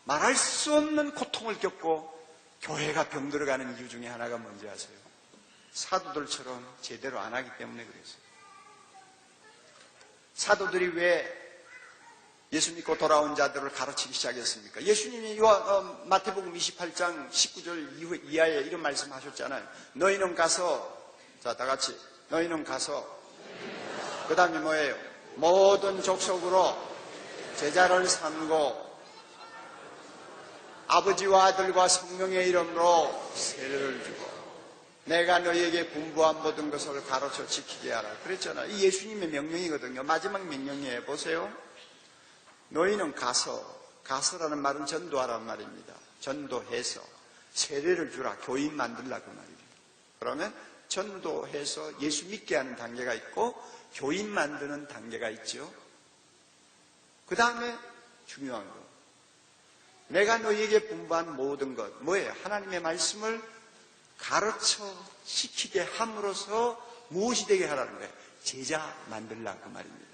말할 수 없는 고통을 겪고 교회가 병들어가는 이유 중에 하나가 뭔지 아세요? 사도들처럼 제대로 안 하기 때문에 그랬어요. 사도들이 왜 예수 믿고 돌아온 자들을 가르치기 시작했습니까? 예수님이 마태복음 28장 19절 이하에 이런 말씀하셨잖아요. 너희는 가서, 자, 다 같이, 너희는 가서, 그 다음에 뭐예요? 모든 족속으로 제자를 삼고 아버지와 아들과 성령의 이름으로 세례를 주고 내가 너희에게 분부한 모든 것을 가르쳐 지키게 하라. 그랬잖아요. 이 예수님의 명령이거든요. 마지막 명령이에요. 보세요. 너희는 가서라는 말은 전도하라는 말입니다. 전도해서 세례를 주라. 교인 만들라 그 말입니다. 그러면 전도해서 예수 믿게 하는 단계가 있고 교인 만드는 단계가 있죠. 그 다음에 중요한 거. 내가 너희에게 분부한 모든 것. 뭐예요? 하나님의 말씀을 가르쳐 시키게 함으로써 무엇이 되게 하라는 거예요? 제자 만들라 그 말입니다.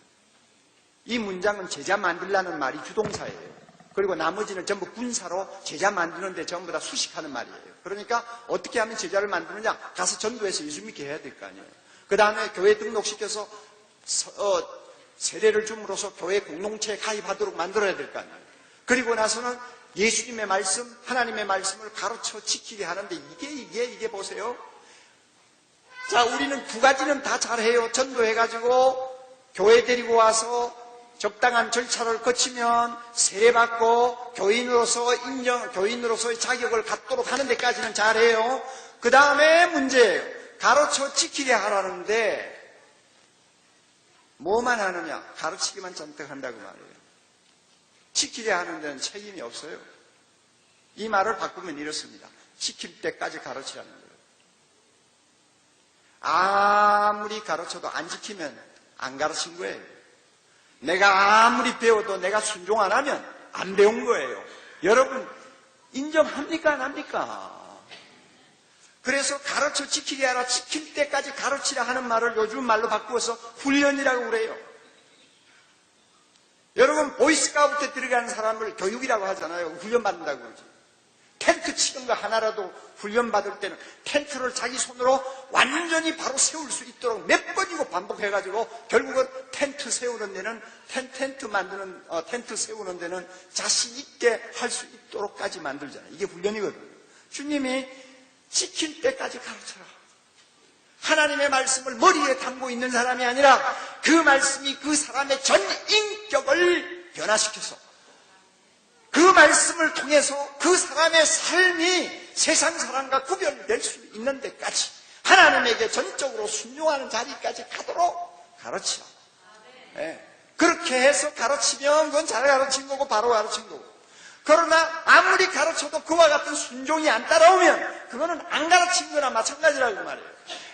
이 문장은 제자 만들라는 말이 주동사예요. 그리고 나머지는 전부 분사로 제자 만드는데 전부 다 수식하는 말이에요. 그러니까 어떻게 하면 제자를 만드느냐? 가서 전도해서 예수 믿게 해야 될 거 아니에요. 그 다음에 교회 등록시켜서 세례를 줌으로써 교회 공동체에 가입하도록 만들어야 될 거 아니에요. 그리고 나서는 예수님의 말씀, 하나님의 말씀을 가르쳐 지키게 하는데 이게 보세요. 자, 우리는 두 가지는 다 잘해요. 전도해가지고 교회 데리고 와서 적당한 절차를 거치면 세례받고 교인으로서의 자격을 갖도록 하는 데까지는 잘해요. 그 다음에 문제예요. 가르쳐 지키게 하라는데 뭐만 하느냐? 가르치기만 잔뜩 한다고 말이에요. 지키게 하는 데는 책임이 없어요. 이 말을 바꾸면 이렇습니다. 지킬 때까지 가르치라는 거예요. 아무리 가르쳐도 안 지키면 안 가르친 거예요. 내가 아무리 배워도 내가 순종 안 하면 안 배운 거예요. 여러분 인정합니까? 안 합니까? 그래서 가르쳐 지키게 하라, 지킬 때까지 가르치라 하는 말을 요즘 말로 바꾸어서 훈련이라고 그래요. 여러분 보이스카우트에 들어가는 사람을 교육이라고 하잖아요. 훈련받는다고 그러지. 텐트 치는 거 하나라도 훈련받을 때는 텐트를 자기 손으로 완전히 바로 세울 수 있도록 몇 번이고 반복해가지고 결국은 텐트 세우는 데는 텐트 세우는 데는 자신 있게 할 수 있도록까지 만들잖아요. 이게 훈련이거든요. 주님이 지킬 때까지 가르쳐라. 하나님의 말씀을 머리에 담고 있는 사람이 아니라 그 말씀이 그 사람의 전 인격을 변화시켜서 그 말씀을 통해서 그 사람의 삶이 세상 사람과 구별될 수 있는 데까지 하나님에게 전적으로 순종하는 자리까지 가도록 가르치라. 네. 그렇게 해서 가르치면 그건 잘 가르친 거고 바로 가르친 거고, 그러나 아무리 가르쳐도 그와 같은 순종이 안 따라오면 그거는 안 가르친 거나 마찬가지라고 말이에요.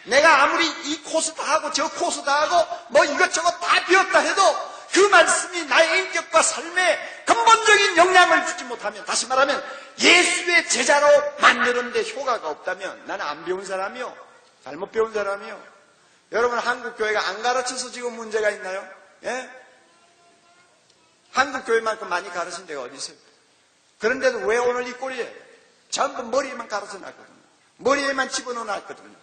내가 아무리 이 코스 다 하고 저 코스 다 하고 뭐 이것저것 다 배웠다 해도 그 말씀이 나의 인격과 삶에 근본적인 영향을 주지 못하면, 다시 말하면 예수의 제자로 만드는 데 효과가 없다면 나는 안 배운 사람이요, 잘못 배운 사람이요. 여러분 한국교회가 안 가르쳐서 지금 문제가 있나요? 예? 한국교회만큼 많이 가르친 데가 어디 있어요? 그런데도 왜 오늘 이 꼴이에요? 전부 머리에만 가르쳐 놨거든요. 머리에만 집어넣어 놨거든요.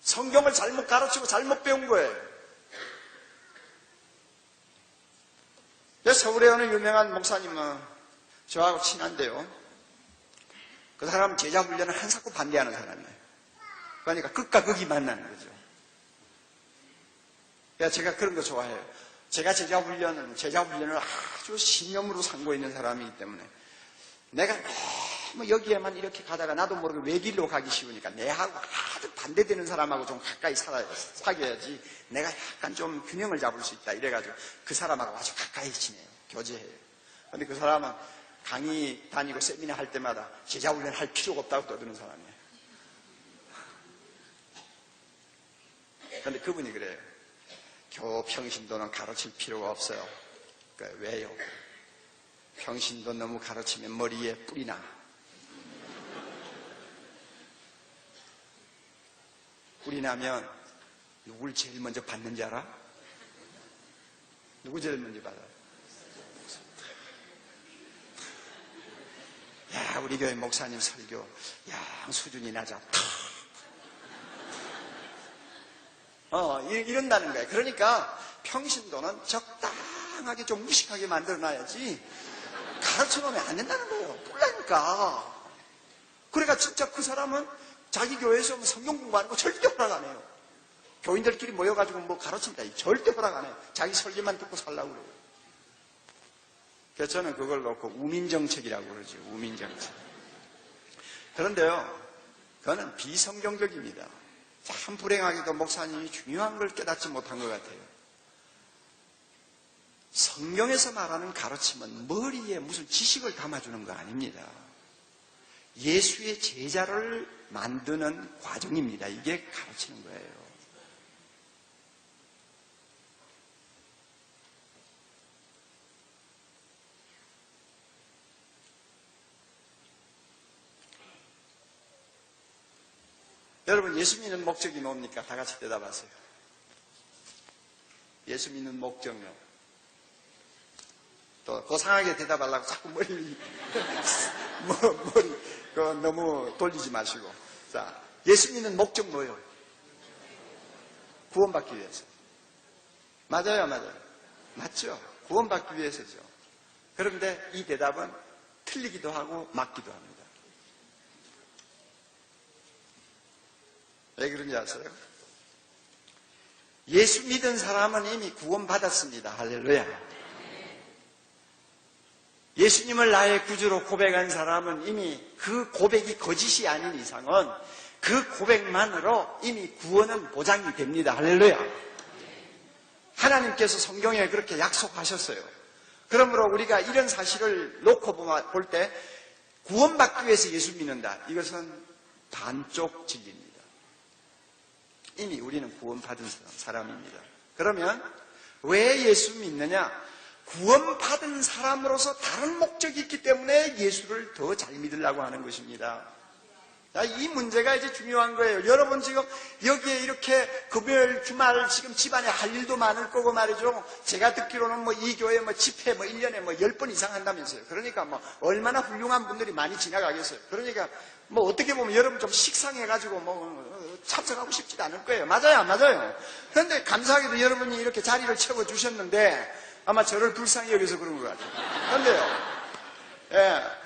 성경을 잘못 가르치고 잘못 배운 거예요. 서울에 어느 유명한 목사님은 저하고 친한데요. 그 사람은 제자 훈련을 한사코 반대하는 사람이에요. 그러니까 극과 극이 만나는 거죠. 그래서 제가 그런 거 좋아해요. 제가 제자 훈련을 아주 신념으로 삼고 있는 사람이기 때문에 내가 너무 여기에만 이렇게 가다가 나도 모르게 외길로 가기 쉬우니까 내하고 아주 반대되는 사람하고 좀 가까이 사귀어야지 내가 약간 좀 균형을 잡을 수 있다 이래가지고 그 사람하고 아주 가까이 지내요. 교제해요. 근데 그 사람은 강의 다니고 세미나 할 때마다 제자 훈련 할 필요가 없다고 떠드는 사람이에요. 근데 그분이 그래요. 겨우 평신도는 가르칠 필요가 없어요. 그러니까 왜요? 평신도 너무 가르치면 머리에 뿔이 나. 뿔이 나면 누굴 제일 먼저 받는지 알아? 누구 제일 먼저 받아? 야, 우리 교회 목사님 설교, 야, 수준이 낮아. 이런다는 거예요. 그러니까 평신도는 적당하게 좀 무식하게 만들어놔야지 가르쳐 놓으면 안 된다는 거예요. 뿔나니까. 그러니까 진짜 그 사람은 자기 교회에서 성경 공부하는 거 절대 허락 안 해요. 교인들끼리 모여가지고 뭐 가르친다. 절대 허락 안 해요. 자기 설교만 듣고 살라고 그래요. 그래서 저는 그걸 놓고 우민정책이라고 그러죠. 우민정책. 그런데요, 그거는 비성경적입니다. 참 불행하게도 목사님이 중요한 걸 깨닫지 못한 것 같아요. 성경에서 말하는 가르침은 머리에 무슨 지식을 담아주는 거 아닙니다. 예수의 제자를 만드는 과정입니다. 이게 가르치는 거예요. 여러분, 예수 믿는 목적이 뭡니까? 다 같이 대답하세요. 예수 믿는 목적요. 또 고상하게 대답하려고 자꾸 머리 너무 돌리지 마시고. 자, 예수 믿는 목적 뭐예요? 구원받기 위해서. 맞아요, 맞아요. 맞죠? 구원받기 위해서죠. 그런데 이 대답은 틀리기도 하고 맞기도 합니다. 왜 그런지 아세요? 예수 믿은 사람은 이미 구원받았습니다. 할렐루야. 예수님을 나의 구주로 고백한 사람은 이미 그 고백이 거짓이 아닌 이상은 그 고백만으로 이미 구원은 보장이 됩니다. 할렐루야. 하나님께서 성경에 그렇게 약속하셨어요. 그러므로 우리가 이런 사실을 놓고 볼 때 구원받기 위해서 예수 믿는다. 이것은 반쪽 진리입니다. 이미 우리는 구원받은 사람입니다. 그러면 왜 예수 믿느냐? 구원받은 사람으로서 다른 목적이 있기 때문에 예수를 더 잘 믿으려고 하는 것입니다. 이 문제가 이제 중요한 거예요. 여러분 지금 여기에 이렇게 금요일 주말 지금 집안에 할 일도 많을 거고 말이죠. 제가 듣기로는 뭐 이 교회 뭐 집회 뭐 1년에 뭐 10번 이상 한다면서요. 그러니까 뭐 얼마나 훌륭한 분들이 많이 지나가겠어요. 그러니까 뭐 어떻게 보면 여러분 좀 식상해가지고 뭐 참석하고 싶지도 않을 거예요. 맞아요, 안 맞아요? 그런데 감사하게도 여러분이 이렇게 자리를 채워주셨는데 아마 저를 불쌍히 여기서 그런 것 같아요. 그런데요, 예.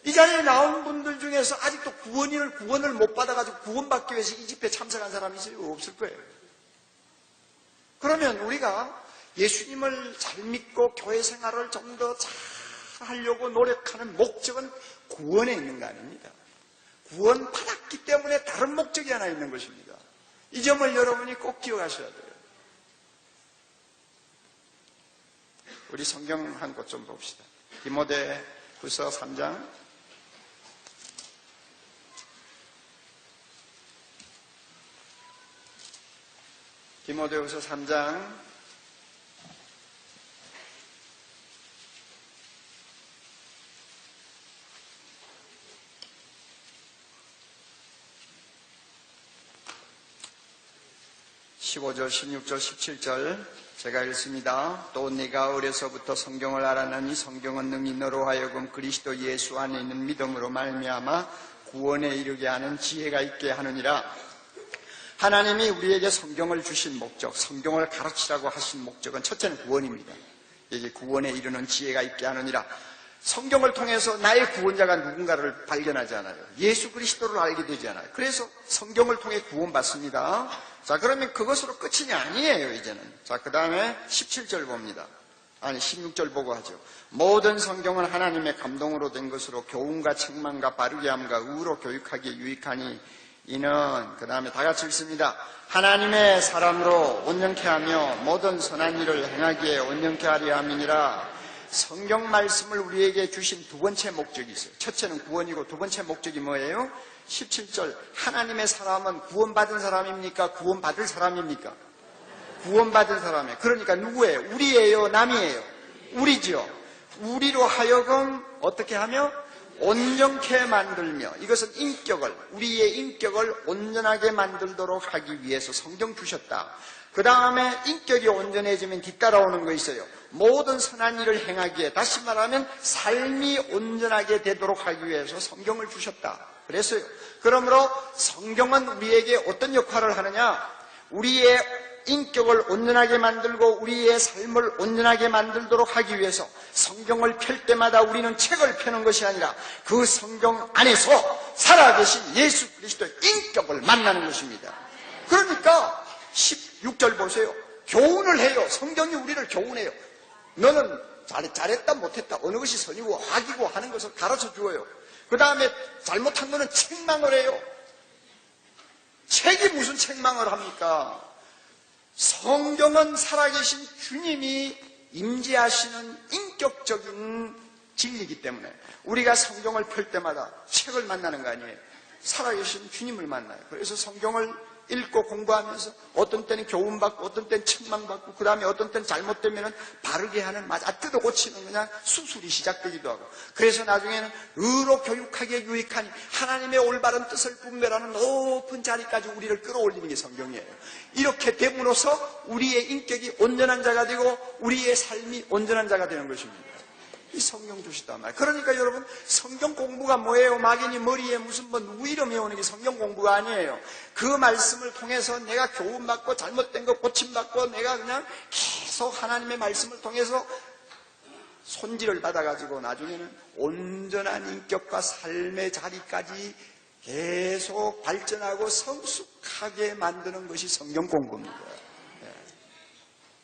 이 자리에 나온 분들 중에서 아직도 구원을 못 받아가지고 구원받기 위해서 이 집회에 참석한 사람이 있어요? 없을 거예요. 그러면 우리가 예수님을 잘 믿고 교회 생활을 좀 더 잘 하려고 노력하는 목적은 구원에 있는 거 아닙니다. 구원받았기 때문에 다른 목적이 하나 있는 것입니다. 이 점을 여러분이 꼭 기억하셔야 돼요. 우리 성경 한 곳 좀 봅시다. 디모데후서 3장. 디모데후서 3장 15절, 16절, 17절 제가 읽습니다. 또 네가 어려서부터 성경을 알아나니 성경은 능히 너로 하여금 그리스도 예수 안에 있는 믿음으로 말미암아 구원에 이르게 하는 지혜가 있게 하느니라. 하나님이 우리에게 성경을 주신 목적, 성경을 가르치라고 하신 목적은 첫째는 구원입니다. 이게 구원에 이르는 지혜가 있게 하느니라. 성경을 통해서 나의 구원자가 누군가를 발견하지 않아요. 예수 그리스도를 알게 되지 않아요. 그래서 성경을 통해 구원받습니다. 자, 그러면 그것으로 끝이 아니에요, 이제는. 자, 그 다음에 17절 봅니다. 16절 보고 하죠. 모든 성경은 하나님의 감동으로 된 것으로 교훈과 책망과 바르게 함과 의로 교육하기에 유익하니 이는 그 다음에 다 같이 읽습니다. 하나님의 사람으로 온전케 하며 모든 선한 일을 행하기에 온전케 하려 함이니라. 성경 말씀을 우리에게 주신 두 번째 목적이 있어요. 첫째는 구원이고 두 번째 목적이 뭐예요? 17절 하나님의 사람은 구원받은 사람입니까? 구원받을 사람입니까? 구원받은 사람이에요. 그러니까 누구예요? 우리예요? 남이에요? 우리죠. 우리로 하여금 어떻게 하며? 온전케 만들며, 이것은 인격을, 우리의 인격을 온전하게 만들도록 하기 위해서 성경 주셨다. 그 다음에 인격이 온전해지면 뒤따라오는 거 있어요. 모든 선한 일을 행하기에, 다시 말하면 삶이 온전하게 되도록 하기 위해서 성경을 주셨다 그랬어요. 그러므로 성경은 우리에게 어떤 역할을 하느냐? 우리의 인격을 온전하게 만들고 우리의 삶을 온전하게 만들도록 하기 위해서 성경을 펼 때마다 우리는 책을 펴는 것이 아니라 그 성경 안에서 살아계신 예수 그리스도의 인격을 만나는 것입니다. 그러니까 16절 보세요. 교훈을 해요. 성경이 우리를 교훈해요. 너는 잘했다 못했다 어느 것이 선이고 악이고 하는 것을 가르쳐 주어요. 그 다음에 잘못한 거는 책망을 해요. 책이 무슨 책망을 합니까? 성경은 살아계신 주님이 임재하시는 인격적인 진리이기 때문에 우리가 성경을 펼 때마다 책을 만나는 거 아니에요. 살아계신 주님을 만나요. 그래서 성경을 읽고 공부하면서 어떤 때는 교훈받고 어떤 때는 책망받고 그 다음에 어떤 때는 잘못되면 바르게 하는 맞아 뜯어 고치는 그냥 수술이 시작되기도 하고 그래서 나중에는 의로 교육하기에 유익하니 하나님의 올바른 뜻을 분별하는 높은 자리까지 우리를 끌어올리는 게 성경이에요. 이렇게 됨으로써 우리의 인격이 온전한 자가 되고 우리의 삶이 온전한 자가 되는 것입니다. 이 성경 주시단 말이에요. 그러니까 여러분 성경 공부가 뭐예요? 막연히 머리에 무슨 누구 이름이 오는 게 성경 공부가 아니에요. 그 말씀을 통해서 내가 교훈받고 잘못된 거 고침받고 내가 그냥 계속 하나님의 말씀을 통해서 손질을 받아가지고 나중에는 온전한 인격과 삶의 자리까지 계속 발전하고 성숙하게 만드는 것이 성경 공부입니다.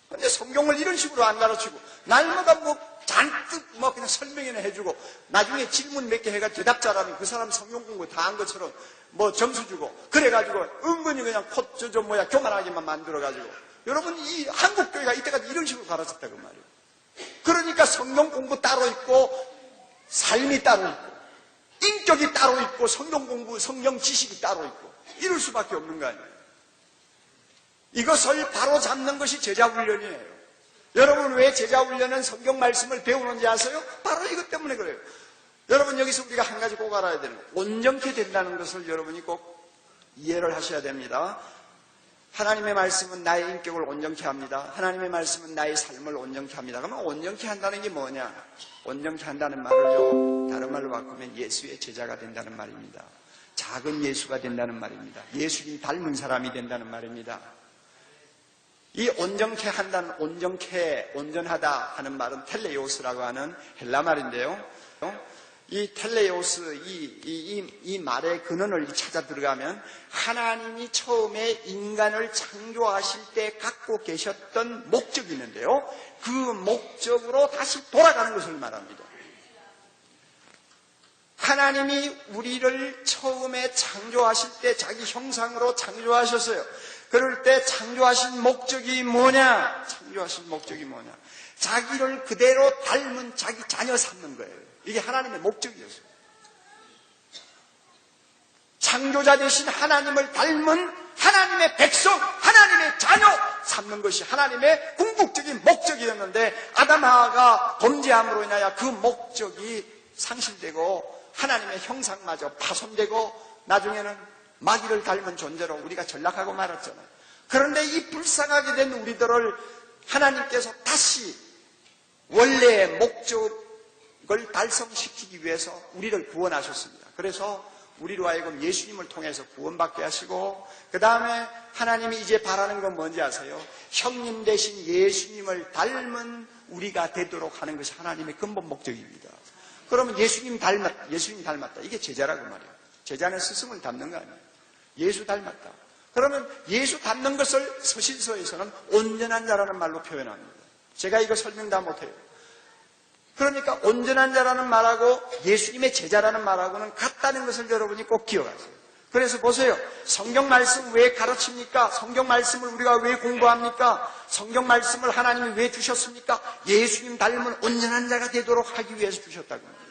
그런데 성경을 이런 식으로 안 가르치고 날마다 잔뜩 그냥 설명이나 해주고 나중에 질문 몇 개 해가 대답 잘하면 그 사람 성경 공부 다 한 것처럼 점수 주고 그래가지고 은근히 그냥 교만하게만 만들어가지고 여러분 이 한국 교회가 이때까지 이런 식으로 가르쳤다 그 말이에요. 그러니까 성경 공부 따로 있고 삶이 따로 있고 인격이 따로 있고 성경 공부 성경 지식이 따로 있고 이럴 수밖에 없는 거 아니에요. 이것을 바로 잡는 것이 제자훈련이에요. 여러분 왜 제자훈련은 성경 말씀을 배우는지 아세요? 바로 이것 때문에 그래요. 여러분 여기서 우리가 한 가지 꼭 알아야 되는 거예요. 온전케 된다는 것을 여러분이 꼭 이해를 하셔야 됩니다. 하나님의 말씀은 나의 인격을 온전케 합니다. 하나님의 말씀은 나의 삶을 온전케 합니다. 그러면 온전케 한다는 게 뭐냐? 온전케 한다는 말을요 다른 말로 바꾸면 예수의 제자가 된다는 말입니다. 작은 예수가 된다는 말입니다. 예수님 닮은 사람이 된다는 말입니다. 이 온전케 한다는 온전하다 하는 말은 텔레오스라고 하는 헬라 말인데요. 이 텔레오스, 이 말의 근원을 찾아 들어가면 하나님이 처음에 인간을 창조하실 때 갖고 계셨던 목적이 있는데요. 그 목적으로 다시 돌아가는 것을 말합니다. 하나님이 우리를 처음에 창조하실 때 자기 형상으로 창조하셨어요. 그럴 때 창조하신 목적이 뭐냐? 자기를 그대로 닮은 자기 자녀 삼는 거예요. 이게 하나님의 목적이었어요. 창조자 되신 하나님을 닮은 하나님의 백성, 하나님의 자녀 삼는 것이 하나님의 궁극적인 목적이었는데 아담하가 범죄함으로 인하여 그 목적이 상실되고 하나님의 형상마저 파손되고 나중에는 마귀를 닮은 존재로 우리가 전락하고 말았잖아요. 그런데 이 불쌍하게 된 우리들을 하나님께서 다시 원래의 목적을 달성시키기 위해서 우리를 구원하셨습니다. 그래서 우리로 하여금 예수님을 통해서 구원받게 하시고 그 다음에 하나님이 이제 바라는 건 뭔지 아세요? 형님 대신 예수님을 닮은 우리가 되도록 하는 것이 하나님의 근본 목적입니다. 그러면 예수님 닮았다. 이게 제자라고 말이에요. 제자는 스승을 닮는 거 아니에요. 예수 닮았다. 그러면 예수 닮는 것을 서신서에서는 온전한 자라는 말로 표현합니다. 제가 이거 설명 다 못해요. 그러니까 온전한 자라는 말하고 예수님의 제자라는 말하고는 같다는 것을 여러분이 꼭 기억하세요. 그래서 보세요. 성경 말씀 왜 가르칩니까? 성경 말씀을 우리가 왜 공부합니까? 성경 말씀을 하나님이 왜 주셨습니까? 예수님 닮은 온전한 자가 되도록 하기 위해서 주셨다고 합니다.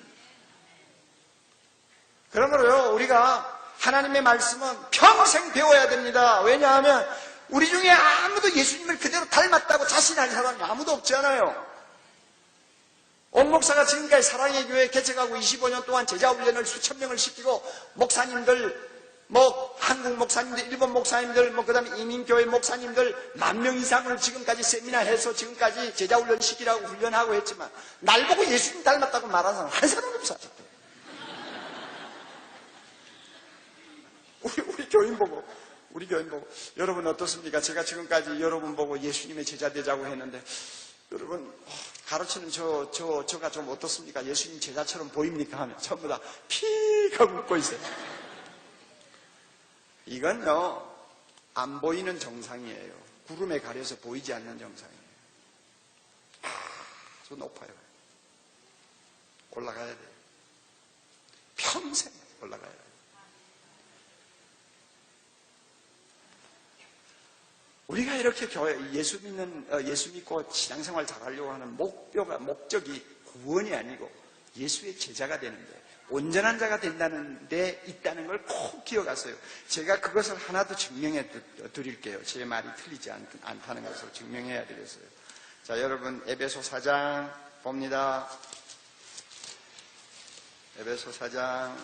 그러므로요, 우리가 하나님의 말씀은 평생 배워야 됩니다. 왜냐하면 우리 중에 아무도 예수님을 그대로 닮았다고 자신한 사람이 아무도 없잖아요. 옥 목사가 지금까지 사랑의 교회 개척하고 25년 동안 제자 훈련을 수천 명을 시키고 목사님들, 한국 목사님들, 일본 목사님들, 그다음에 이민교회 목사님들 10,000명 이상을 지금까지 세미나해서 지금까지 제자 훈련 시키라고 훈련하고 했지만 날 보고 예수님 닮았다고 말하는 사람 한 사람도 없어. 우리 교인 보고 여러분 어떻습니까? 제가 지금까지 여러분 보고 예수님의 제자 되자고 했는데 여러분 가르치는 저가 좀 어떻습니까? 예수님 제자처럼 보입니까? 하면 전부 다 피가 웃고 있어요. 이건요, 안 보이는 정상이에요. 구름에 가려서 보이지 않는 정상이에요. 아주 높아요. 올라가야 돼요. 평생 올라가야 돼요. 우리가 이렇게 예수 믿고 신앙생활 잘하려고 하는 목적이 구원이 아니고 예수의 제자가 되는데, 온전한 자가 된다는 데 있다는 걸 꼭 기억하세요. 제가 그것을 하나도 증명해 드릴게요. 제 말이 틀리지 않다는 것을 증명해야 되겠어요. 자, 여러분, 에베소 4장 봅니다. 에베소 4장.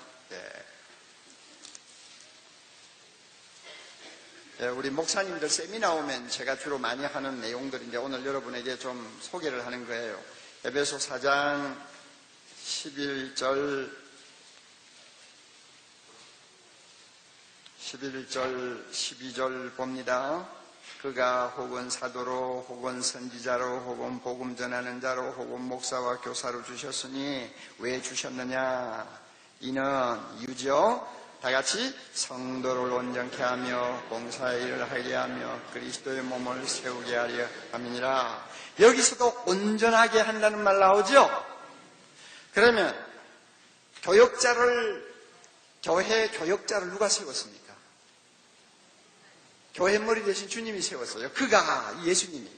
우리 목사님들 세미나 오면 제가 주로 많이 하는 내용들인데 오늘 여러분에게 좀 소개를 하는 거예요. 에베소 4장 11절 12절 봅니다. 그가 혹은 사도로 혹은 선지자로 혹은 복음 전하는 자로 혹은 목사와 교사로 주셨으니 왜 주셨느냐? 이는 유죠. 다같이 성도를 온전케 하며 봉사의 일을 하게 하며 그리스도의 몸을 세우게 하려 함이니라. 여기서도 온전하게 한다는 말 나오죠? 그러면 교회 교역자를 누가 세웠습니까? 교회 머리 대신 주님이 세웠어요. 그가, 예수님이.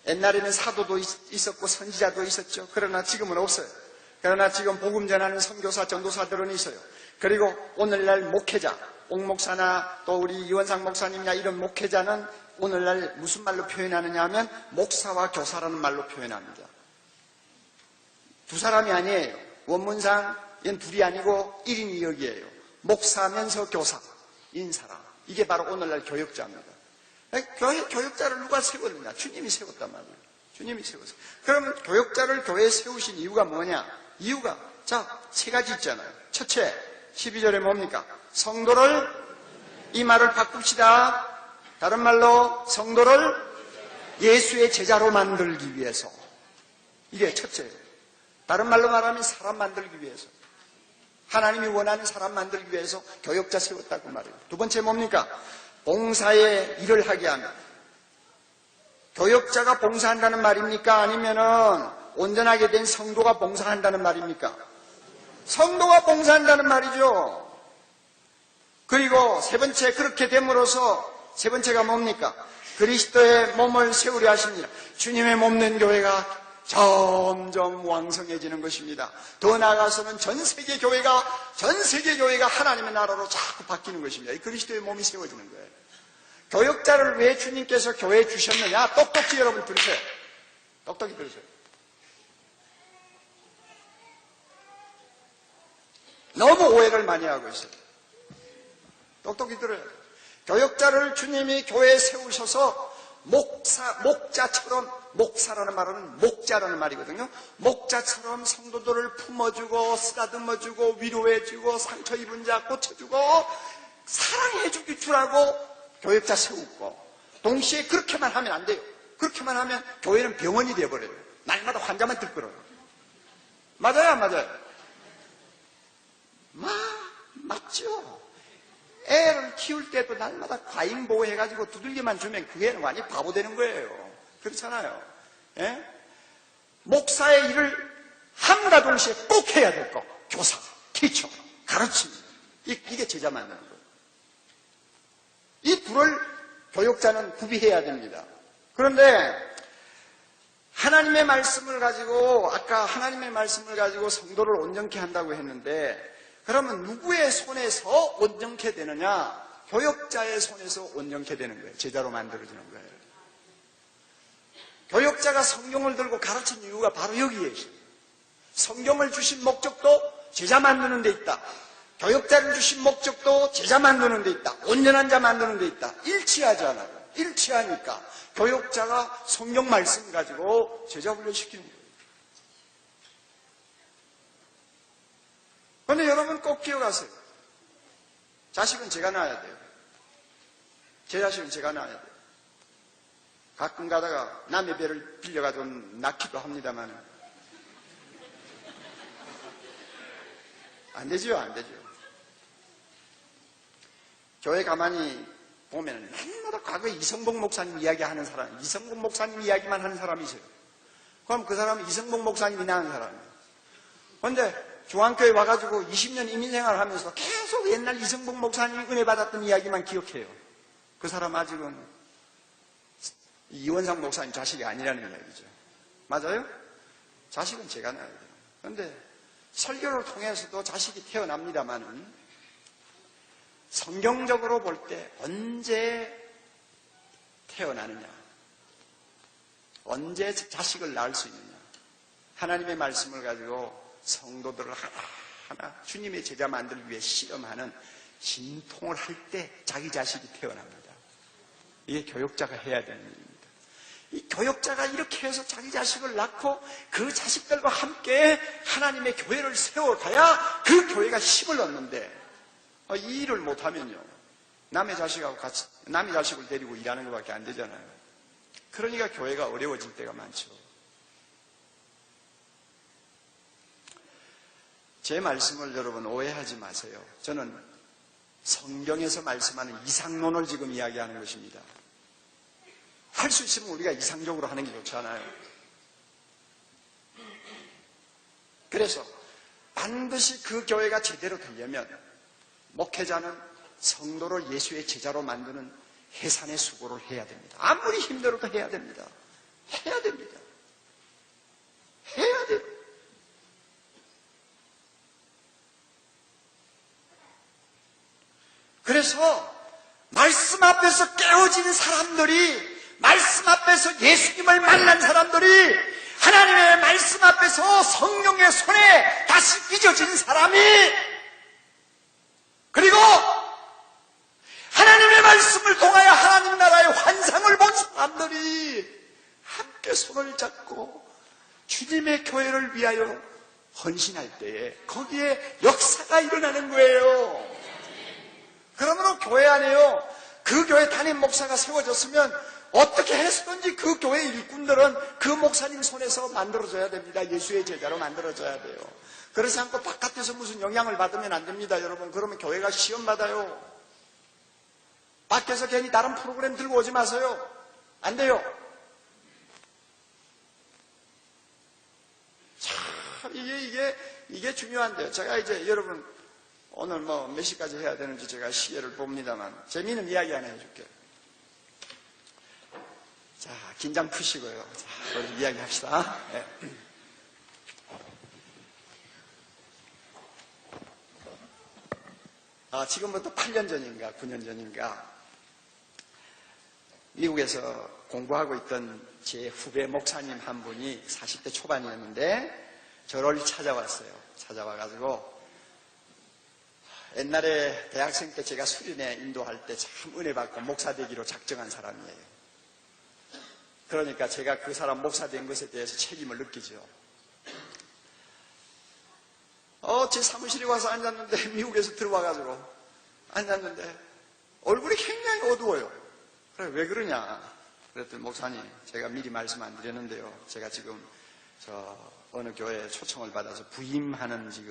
옛날에는 사도도 있었고 선지자도 있었죠. 그러나 지금은 없어요. 그러나 지금 복음 전하는 선교사, 전도사들은 있어요. 그리고 오늘날 목회자, 옥목사나 또 우리 이원상 목사님이나 이런 목회자는 오늘날 무슨 말로 표현하느냐 하면 목사와 교사라는 말로 표현합니다. 두 사람이 아니에요. 원문상 이건 둘이 아니고 1인 2역이에요. 목사면서 교사인 사람. 이게 바로 오늘날 교역자입니다. 교역자를 누가 세웠느냐? 주님이 세웠단 말이에요. 주님이 세웠어요. 그러면 교역자를 교회에 세우신 이유가 뭐냐? 이유가 세 가지 있잖아요. 첫째, 12절에 뭡니까? 성도를, 이 말을 바꿉시다. 다른 말로 성도를 예수의 제자로 만들기 위해서. 이게 첫째예요. 다른 말로 말하면 사람 만들기 위해서. 하나님이 원하는 사람 만들기 위해서 교역자 세웠다고 말해요. 두 번째 뭡니까? 봉사의 일을 하게 하면. 교역자가 봉사한다는 말입니까? 아니면은 온전하게 된 성도가 봉사한다는 말입니까? 성도가 봉사한다는 말이죠. 그리고 세 번째, 그렇게 됨으로써 세 번째가 뭡니까? 그리스도의 몸을 세우려 하십니다. 주님의 몸된 교회가 점점 왕성해지는 것입니다. 더 나아가서는 전 세계 교회가 하나님의 나라로 자꾸 바뀌는 것입니다. 이 그리스도의 몸이 세워지는 거예요. 교역자를 왜 주님께서 교회에 주셨느냐? 똑똑히 여러분 들으세요. 똑똑히 들으세요. 너무 오해를 많이 하고 있어요. 똑똑히 들어요. 교역자를 주님이 교회에 세우셔서 목자처럼, 목사라는 말은 목자라는 말이거든요. 목자처럼 성도들을 품어주고 쓰다듬어주고 위로해주고 상처 입은 자 고쳐주고 사랑해주기 주라고 교역자 세우고, 동시에 그렇게만 하면 안 돼요. 그렇게만 하면 교회는 병원이 되어버려요. 날마다 환자만 들끓어요. 맞아요, 안 맞아요? 맞죠? 애를 키울 때도 날마다 과잉 보호해가지고 두들기만 주면 그 애는 완전히 바보 되는 거예요. 그렇잖아요. 예? 목사의 일을 함과 동시에 꼭 해야 될 거. 교사, 티처, 가르침. 이게 제자 만드는 거예요. 이 둘을 교육자는 구비해야 됩니다. 그런데 하나님의 말씀을 가지고 아까 하나님의 말씀을 가지고 성도를 온전케 한다고 했는데 그러면 누구의 손에서 온전케 되느냐? 교역자의 손에서 온전케 되는 거예요. 제자로 만들어지는 거예요. 교역자가 성경을 들고 가르친 이유가 바로 여기에 있어요. 성경을 주신 목적도 제자 만드는 데 있다. 교역자를 주신 목적도 제자 만드는 데 있다. 온전한 자 만드는 데 있다. 일치하지 않아요. 일치하니까 교역자가 성경 말씀 가지고 제자 훈련시키는 거예요. 그런데 여러분 꼭 기억하세요. 자식은 제가 낳아야 돼요. 제 자식은 제가 낳아야 돼요. 가끔 가다가 남의 배를 빌려가지고 낳기도 합니다만 안 되죠, 안 되죠. 교회 가만히 보면 날마다 과거 이성복 목사님 이야기하는 사람, 이성복 목사님 이야기만 하는 사람이 있어요. 그럼 그 사람은 이성복 목사님이 낳은 사람이에요. 그런데 중앙교회 와가지고 20년 이민생활을 하면서 계속 옛날 이성복 목사님이 은혜 받았던 이야기만 기억해요. 그 사람 아직은 이원상 목사님 자식이 아니라는 이야기죠. 맞아요? 자식은 제가 낳아야 돼요. 그런데 설교를 통해서도 자식이 태어납니다만은 성경적으로 볼 때 언제 태어나느냐, 언제 자식을 낳을 수 있느냐, 하나님의 말씀을 가지고 성도들을 하나하나 주님의 제자 만들기 위해 실험하는 진통을 할 때 자기 자식이 태어납니다. 이게 교역자가 해야 되는 일입니다. 이 교역자가 이렇게 해서 자기 자식을 낳고 그 자식들과 함께 하나님의 교회를 세워가야 그 교회가 힘을 얻는데 이 일을 못하면요 남의 자식하고 같이 남의 자식을 데리고 일하는 것밖에 안 되잖아요. 그러니까 교회가 어려워질 때가 많죠. 제 말씀을 여러분 오해하지 마세요. 저는 성경에서 말씀하는 이상론을 지금 이야기하는 것입니다. 할 수 있으면 우리가 이상적으로 하는 게 좋잖아요. 그래서 반드시 그 교회가 제대로 되려면 목회자는 성도를 예수의 제자로 만드는 해산의 수고를 해야 됩니다. 아무리 힘들어도 해야 됩니다. 해야 됩니다. 해야 돼요. 그래서 말씀 앞에서 깨어지는 사람들이, 말씀 앞에서 예수님을 만난 사람들이, 하나님의 말씀 앞에서 성령의 손에 다시 빚어진 사람이, 그리고 하나님의 말씀을 통하여 하나님 나라의 환상을 본 사람들이 함께 손을 잡고 주님의 교회를 위하여 헌신할 때에 거기에 역사가 일어나는 거예요. 그러므로 교회 안에요, 그 교회 담임 목사가 세워졌으면 어떻게 해서든지 그 교회 일꾼들은 그 목사님 손에서 만들어져야 됩니다. 예수의 제자로 만들어져야 돼요. 그렇지 않고 바깥에서 무슨 영향을 받으면 안 됩니다, 여러분. 그러면 교회가 시험 받아요. 밖에서 괜히 다른 프로그램 들고 오지 마세요. 안 돼요. 참 이게 중요한데요. 제가 이제 여러분 오늘 몇 시까지 해야 되는지 제가 시계를 봅니다만 재미있는 이야기 하나 해줄게요. 자, 긴장 푸시고요. 자, 우리 이야기 합시다. 네. 지금부터 8년 전인가 9년 전인가 미국에서 공부하고 있던 제 후배 목사님 한 분이 40대 초반이었는데 저를 찾아왔어요. 찾아와가지고 옛날에 대학생 때 제가 수련회 인도할 때 참 은혜 받고 목사 되기로 작정한 사람이에요. 그러니까 제가 그 사람 목사 된 것에 대해서 책임을 느끼죠. 제 사무실에 와서 앉았는데, 미국에서 들어와가지고 앉았는데 얼굴이 굉장히 어두워요. 그래, 왜 그러냐 그랬더니, 목사님, 제가 미리 말씀 안 드렸는데요, 제가 지금 어느 교회에 초청을 받아서 부임하기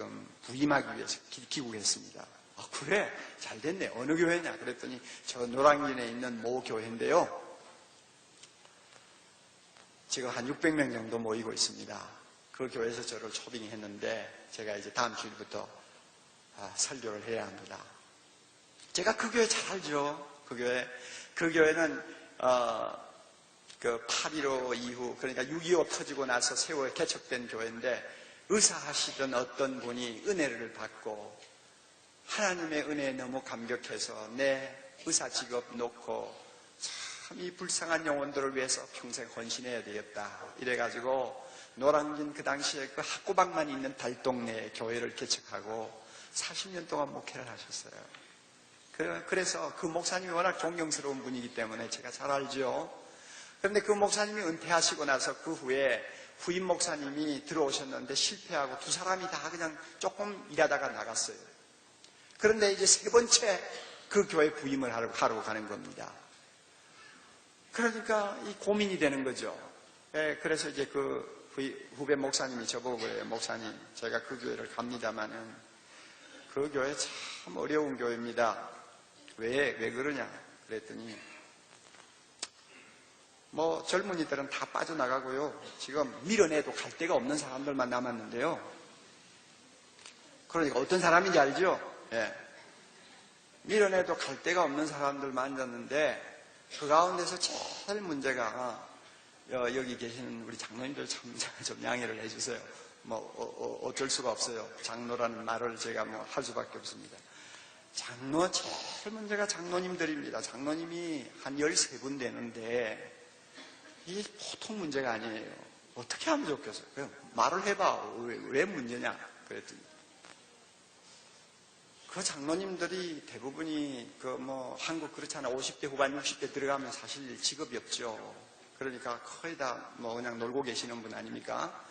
위해서 귀국했습니다. 그래? 잘 됐네. 어느 교회냐? 그랬더니 저 노량진에 있는 모 교회인데요, 지금 한 600명 정도 모이고 있습니다. 그 교회에서 저를 초빙했는데 제가 이제 다음 주일부터 설교를 해야 합니다. 제가 그 교회 잘 알죠. 그 교회는 그 8.15 이후, 그러니까 6.25 터지고 나서 세월에 개척된 교회인데, 의사하시던 어떤 분이 은혜를 받고 하나님의 은혜에 너무 감격해서 내 의사 직업 놓고 참 이 불쌍한 영혼들을 위해서 평생 헌신해야 되겠다 이래가지고 노량진 그 당시에 그 학구방만 있는 달동네에 교회를 개척하고 40년 동안 목회를 하셨어요. 그래서 그 목사님이 워낙 존경스러운 분이기 때문에 제가 잘 알죠. 그런데 그 목사님이 은퇴하시고 나서 그 후에 후임 목사님이 들어오셨는데 실패하고 두 사람이 다 그냥 조금 일하다가 나갔어요. 그런데 이제 세 번째 그 교회 부임을 하러 가는 겁니다. 그러니까 이 고민이 되는 거죠. 그래서 이제 그 후배 목사님이 저보고 그래요. 목사님, 제가 그 교회를 갑니다마는 그 교회 참 어려운 교회입니다. 왜 그러냐? 그랬더니 뭐 젊은이들은 다 빠져나가고요. 지금 밀어내도 갈 데가 없는 사람들만 남았는데요. 그러니까 어떤 사람인지 알죠? 예. 밀어내도 갈 데가 없는 사람들만 앉았는데 그 가운데서 제일 문제가 여기 계시는 우리 장로님들 좀 양해를 해주세요. 뭐 어쩔 수가 없어요. 장로라는 말을 제가 뭐 할 수밖에 없습니다. 제일 문제가 장로님들입니다. 장로님이 한 13분 되는데 이게 보통 문제가 아니에요. 어떻게 하면 좋겠어요? 그냥 말을 해봐. 왜 문제냐? 그랬더니 그 장로님들이 대부분이 한국 그렇잖아. 50대 후반 60대 들어가면 사실 직업이 없죠. 그러니까 거의 다 그냥 놀고 계시는 분 아닙니까?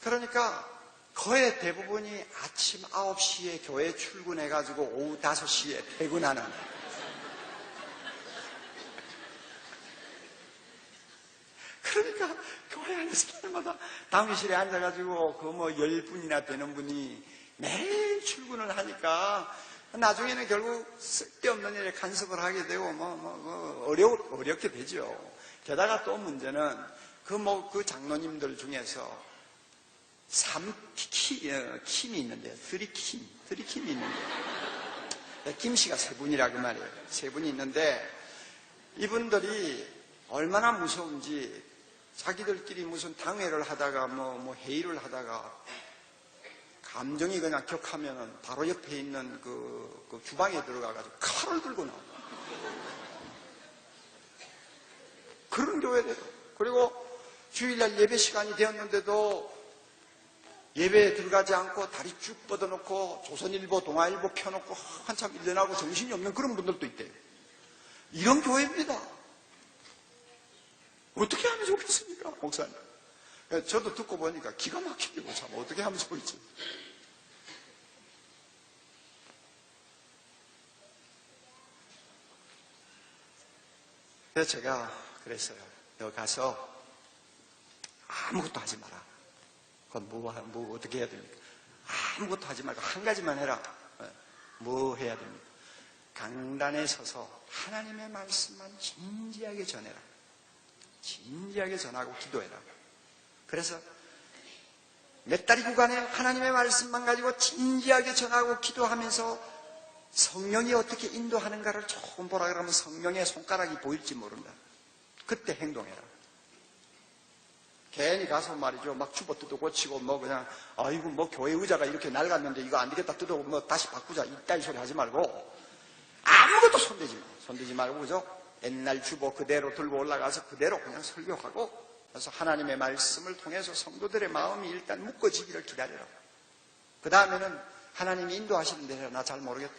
그러니까 거의 대부분이 아침 9시에 교회 출근해가지고 오후 5시에 퇴근하는. 그러니까 교회 안에서 날마다 당회실에 앉아가지고 10분이나 되는 분이 매일 출근을 하니까 나중에는 결국 쓸데없는 일에 간섭을 하게 되고 어렵게 되죠. 게다가 또 문제는 그 장로님들 중에서 킴이 있는데요. 3킴이 있는데 김씨가 3분이라 그 말이에요. 3분이 있는데 이분들이 얼마나 무서운지 자기들끼리 무슨 당회를 하다가 회의를 하다가 감정이 그냥 격하면은 바로 옆에 있는 그 주방에 들어가가지고 칼을 들고 나와. 그런 교회래요. 그리고 주일날 예배 시간이 되었는데도 예배에 들어가지 않고 다리 쭉 뻗어놓고 조선일보, 동아일보 펴놓고 한참 일어나고 정신이 없는 그런 분들도 있대요. 이런 교회입니다. 어떻게 하면 좋겠습니까, 목사님? 저도 듣고 보니까 기가 막히고 참 어떻게 하면 좋을지. 그래서 제가 그랬어요. 여기 가서 아무것도 하지 마라. 그건 어떻게 해야 됩니까? 아무것도 하지 말고 한 가지만 해라. 뭐 해야 됩니까? 강단에 서서 하나님의 말씀만 진지하게 전해라. 진지하게 전하고 기도해라. 그래서 몇 달이 구간에 하나님의 말씀만 가지고 진지하게 전하고 기도하면서 성령이 어떻게 인도하는가를 조금 보라 그러면 성령의 손가락이 보일지 모른다. 그때 행동해라. 괜히 가서 말이죠. 막 주보 뜯어 고치고 그냥 아이고 교회 의자가 이렇게 낡았는데 이거 안 되겠다 뜯어 다시 바꾸자 이따위 소리 하지 말고 아무것도 손대지 말고 그죠? 옛날 주보 그대로 들고 올라가서 그대로 그냥 설교하고 그래서 하나님의 말씀을 통해서 성도들의 마음이 일단 묶어지기를 기다려라. 그 다음에는 하나님이 인도하시는 대로 나 잘 모르겠다.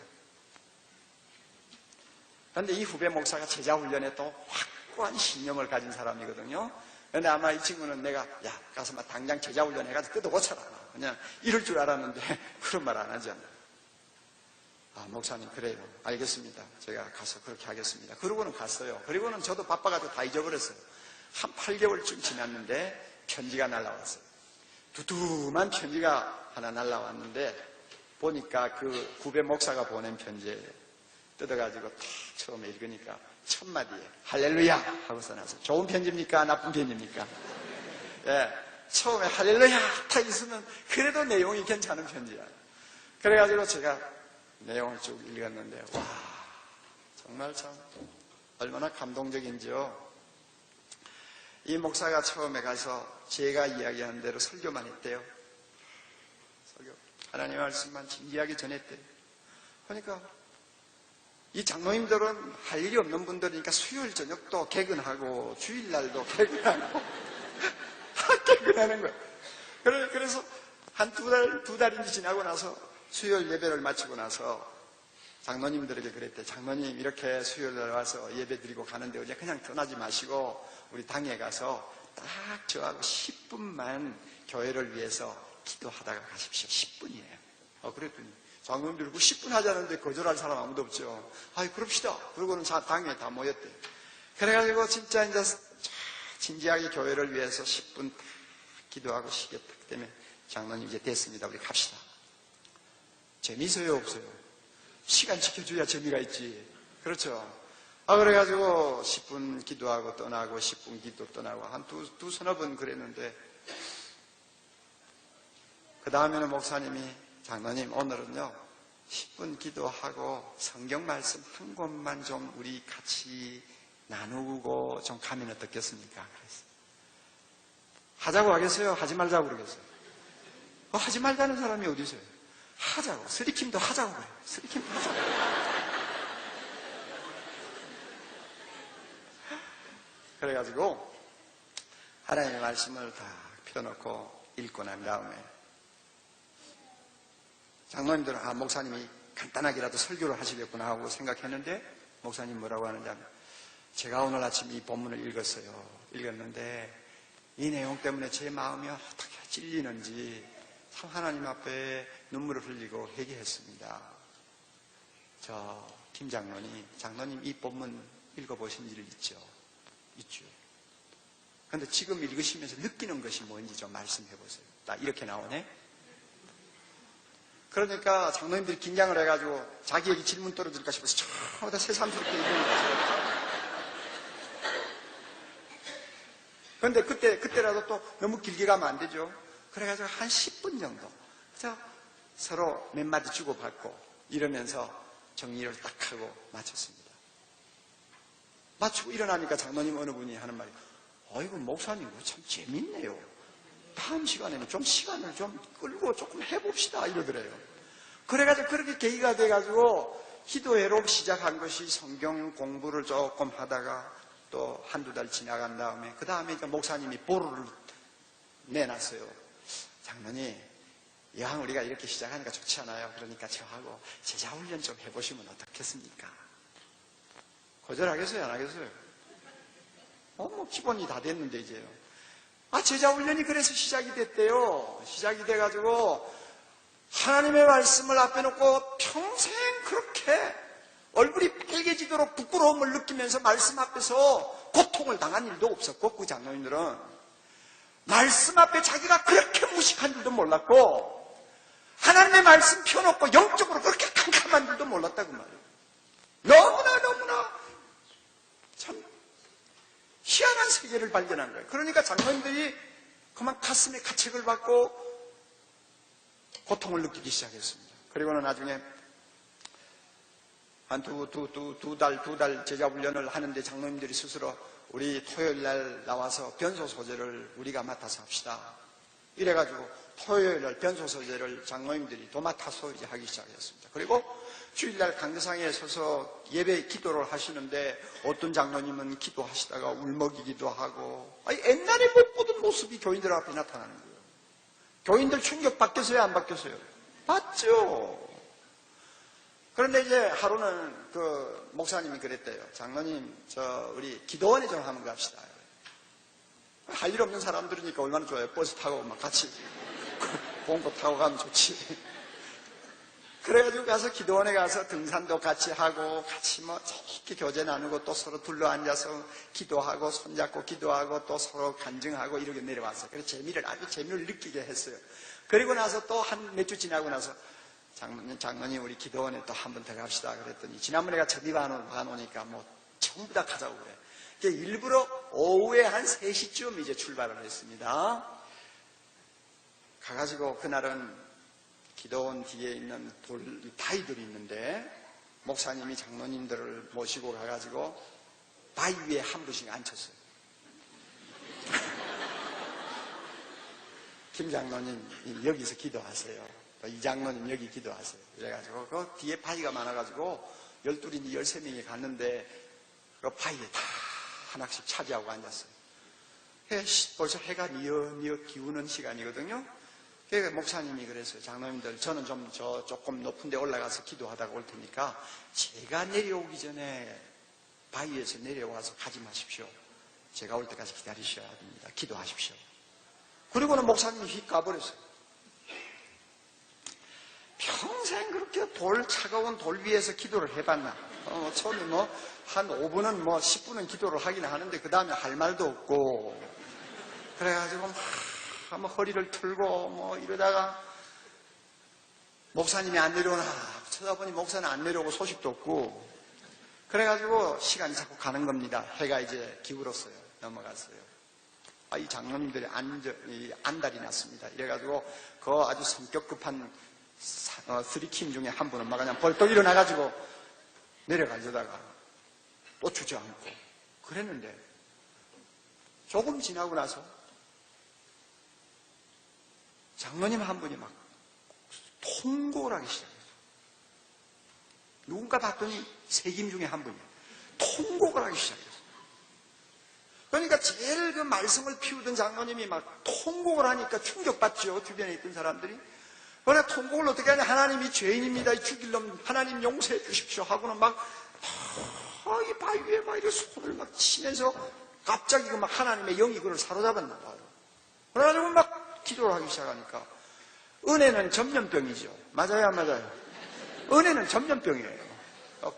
그런데 이 후배 목사가 제자훈련에 또 확고한 신념을 가진 사람이거든요. 그런데 아마 이 친구는 내가 가서 막 당장 제자훈련 해가지고 뜯어 고쳐라 그냥 이럴 줄 알았는데 그런 말 안 하지 않나. 목사님 그래요. 알겠습니다. 제가 가서 그렇게 하겠습니다. 그러고는 갔어요. 그리고는 저도 바빠가지고 다 잊어버렸어요. 한 8개월쯤 지났는데 편지가 날라왔어요. 두툼한 편지가 하나 날라왔는데 보니까 그 후배 목사가 보낸 편지예요. 뜯어가지고 탁 처음에 읽으니까 첫 마디에 할렐루야 하고 써놨어요. 좋은 편지입니까? 나쁜 편지입니까? 예, 처음에 할렐루야 딱 있으면 그래도 내용이 괜찮은 편지야. 그래가지고 제가 내용을 쭉 읽었는데 와, 정말 참 얼마나 감동적인지요. 이 목사가 처음에 가서 제가 이야기하는 대로 설교만 했대요. 설교. 하나님의 말씀만 진지하게 전했대요. 그러니까 이 장로님들은 할 일이 없는 분들이니까 수요일 저녁도 개근하고 주일날도 개근하고 개근하는 거예요. 그래서 한 두 달인지 지나고 나서 수요일 예배를 마치고 나서 장로님들에게 그랬대. 장로님 이렇게 수요일날 와서 예배 드리고 가는데 어제 그냥 떠나지 마시고 우리 당에 가서 딱 저하고 10분만 교회를 위해서 기도하다가 가십시오. 10분이에요. 그랬더니 장로님들이 10분 하자는데 거절할 사람 아무도 없죠. 아이 그럽시다. 그러고는 당에 다 모였대. 그래가지고 진짜 이제 진지하게 교회를 위해서 10분 딱 기도하고 쉬겠다. 그 때문에 장로님 이제 됐습니다. 우리 갑시다. 재미있어요, 없어요? 시간 지켜줘야 재미가 있지. 그렇죠? 그래가지고 10분 기도하고 떠나고 10분 기도 떠나고 한 두 서너 번 그랬는데 그 다음에는 목사님이 장로님 오늘은요 10분 기도하고 성경 말씀 한 권만 좀 우리 같이 나누고 좀 가면 어떻겠습니까? 그랬어요. 하자고 하겠어요? 하지 말자고 그러겠어요? 하지 말자는 사람이 어디 있어요? 하자고. 스리킴도 하자고 그래요. 스리킴도 하자고. 그래가지고 하나님의 말씀을 다 펴놓고 읽고 난 다음에 장로님들은 목사님이 간단하게라도 설교를 하시겠구나 하고 생각했는데 목사님 뭐라고 하는지 하면 제가 오늘 아침 이 본문을 읽었는데 이 내용 때문에 제 마음이 어떻게 찔리는지 참 하나님 앞에 눈물을 흘리고 회개했습니다. 김 장로님 이 본문 읽어보신 일 있죠? 있죠. 그런데 지금 읽으시면서 느끼는 것이 뭔지 좀 말씀해 보세요. 딱 이렇게 나오네. 그러니까 장로님들이 긴장을 해가지고 자기에게 질문 떨어질까 싶어서 처음부터 새삼스럽게 읽는 거죠. 그런데 그때라도 또 너무 길게 가면 안 되죠. 그래가지고 한 10분 정도 서로 몇 마디 주고받고 이러면서 정리를 딱 하고 마쳤습니다. 마치고 일어나니까 장로님 어느 분이 하는 말이 아이고 목사님 참 재밌네요. 다음 시간에는 좀 시간을 좀 끌고 조금 해봅시다 이러더래요. 그래가지고 그렇게 계기가 돼가지고 기도회로 시작한 것이 성경 공부를 조금 하다가 또 한두 달 지나간 다음에 그 다음에 목사님이 보루를 내놨어요. 장로님 여항 우리가 이렇게 시작하니까 좋지 않아요? 그러니까 저하고 제자훈련 좀 해보시면 어떻겠습니까? 거절하겠어요? 안 하겠어요? 기본이 다 됐는데 이제요. 제자훈련이 그래서 시작이 됐대요. 시작이 돼가지고 하나님의 말씀을 앞에 놓고 평생 그렇게 얼굴이 빨개지도록 부끄러움을 느끼면서 말씀 앞에서 고통을 당한 일도 없었고 그 장로님들은 말씀 앞에 자기가 그렇게 무식한 줄도 몰랐고 하나님의 말씀 펴놓고 영적으로 그렇게 캄캄한 줄도 몰랐다고 말이에요. 너무나 참 희한한 세계를 발견한 거예요. 그러니까 장로님들이 그만 가슴에 가책을 받고 고통을 느끼기 시작했습니다. 그리고는 나중에 한 두 달 제자훈련을 하는데 장로님들이 스스로 우리 토요일 날 나와서 변소 소재를 우리가 맡아서 합시다. 이래가지고 토요일 날 변소 소재를 장로님들이 도맡아서 이제 하기 시작했습니다. 그리고 주일날 강대상에 서서 예배 기도를 하시는데 어떤 장로님은 기도하시다가 울먹이기도 하고 옛날에 못 보던 모습이 교인들 앞에 나타나는 거예요. 교인들 충격 받겠어요? 안 받겠어요? 받죠. 그런데 이제 하루는 그 목사님이 그랬대요. 장로님, 우리 기도원에 좀 한번 갑시다. 할 일 없는 사람들이니까 얼마나 좋아요. 버스 타고 막 같이 공고 타고 가면 좋지. 그래가지고 가서 기도원에 가서 등산도 같이 하고 같이 재밌게 교제 나누고 또 서로 둘러 앉아서 기도하고 손잡고 기도하고 또 서로 간증하고 이렇게 내려왔어요. 그래서 아주 재미를 느끼게 했어요. 그리고 나서 또 한 몇 주 지나고 나서 장로님 우리 기도원에 또 한 번 더 갑시다 그랬더니 지난번에 제가 와놓으니까 전부 다 가자고 그래. 일부러 오후에 한 3시쯤 이제 출발을 했습니다. 가가지고 그날은 기도원 뒤에 있는 바위들이 있는데 목사님이 장로님들을 모시고 가가지고 바위 위에 한 분씩 앉혔어요. 김 장로님 여기서 기도하세요. 이 장로님 여기 기도하세요. 그래가지고 그 뒤에 바위가 많아가지고 12인지 13명이 갔는데 그 바위에 다 하나씩 차지하고 앉았어요. 벌써 해가 뉘어 기우는 시간이거든요. 그러니까 목사님이 그랬어요. 장로님들, 저는 조금 높은 데 올라가서 기도하다가 올 테니까 제가 내려오기 전에 바위에서 내려와서 가지 마십시오. 제가 올 때까지 기다리셔야 됩니다. 기도하십시오. 그리고는 목사님이 휙 가버렸어요. 평생 그렇게 차가운 돌 위에서 기도를 해봤나? 처음에 한 5분은 10분은 기도를 하긴 하는데 그 다음에 할 말도 없고 그래가지고 막 허리를 틀고 이러다가 목사님이 안 내려오나 쳐다보니 목사는 안 내려오고 소식도 없고 그래가지고 시간이 자꾸 가는 겁니다. 해가 이제 기울었어요. 넘어갔어요. 이 장로님들이 안달이 났습니다. 이래가지고 그 아주 성격 급한 쓰리킴 중에 한 분은 막 그냥 벌떡 일어나가지고 내려가려다가 또 주저앉고 그랬는데 조금 지나고 나서 장로님 한 분이 막 통곡을 하기 시작했어요. 누군가 봤더니 세김 중에 한 분이 통곡을 하기 시작했어요. 그러니까 제일 그 말씀을 피우던 장로님이 막 통곡을 하니까 충격받죠. 주변에 있던 사람들이. 그래 통곡을 어떻게 하냐. 하나님이 죄인입니다. 죽일 놈 하나님 용서해 주십시오 하고는 이 바위 위에 막 이렇게 손을 막 치면서 갑자기 막 하나님의 영이 그를 사로잡았나 봐요. 그래가지고 막 기도를 하기 시작하니까 은혜는 전염병이죠. 맞아요, 안 맞아요? 은혜는 전염병이에요.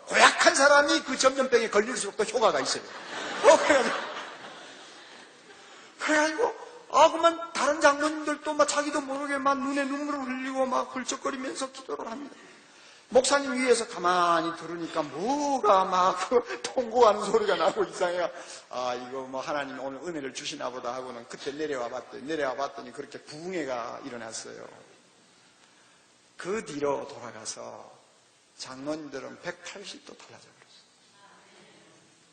고약한 사람이 그 전염병에 걸릴수록 더 효과가 있어요. 그래가지고 그만 다른 장로님들도 막 자기도 모르게 막 눈에 눈물을 흘리고 막 훌쩍거리면서 기도를 합니다. 목사님 위에서 가만히 들으니까 뭐가 막 통곡하는 소리가 나고 이상해요. 이거 하나님 오늘 은혜를 주시나 보다 하고는 그때 내려와 봤더니 그렇게 부흥회가 일어났어요. 그 뒤로 돌아가서 장로님들은 180도 달라져 버렸어요.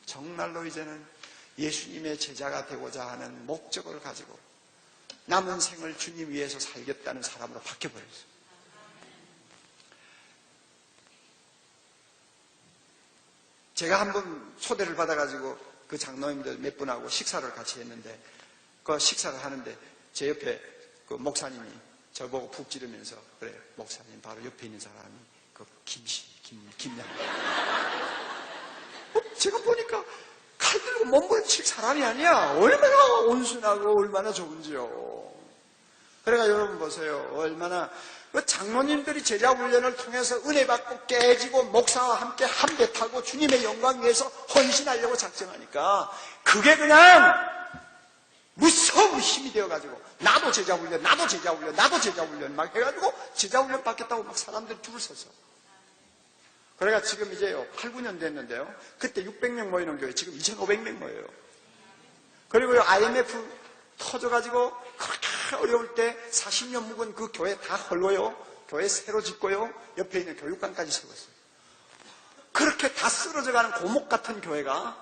정말로 이제는 예수님의 제자가 되고자 하는 목적을 가지고 남은 생을 주님 위해서 살겠다는 사람으로 바뀌어버렸어요. 제가 한번 초대를 받아가지고 그 장로님들 몇 분하고 식사를 같이 했는데 그 식사를 하는데 제 옆에 그 목사님이 저보고 푹 찌르면서 그래 목사님 바로 옆에 있는 사람이 그 김양 제가 보니까 칼 들고 몸부림칠 사람이 아니야. 얼마나 온순하고 얼마나 좋은지요. 그러니까 여러분 보세요. 얼마나 그 장로님들이 제자 훈련을 통해서 은혜 받고 깨지고 목사와 함께 한 배 타고 주님의 영광 위해서 헌신하려고 작정하니까 그게 그냥 무서운 힘이 되어가지고 나도 제자 훈련 막 해가지고 제자 훈련 받겠다고 막 사람들 줄을 서서 그래가 지금 이제요 8, 9년 됐는데요. 그때 600명 모이는 교회 지금 2,500명 모여요. 그리고요 IMF 터져가지고 그렇게 어려울 때 40년 묵은 그 교회 다 헐고요. 교회 새로 짓고요. 옆에 있는 교육관까지 세웠어요. 그렇게 다 쓰러져가는 고목 같은 교회가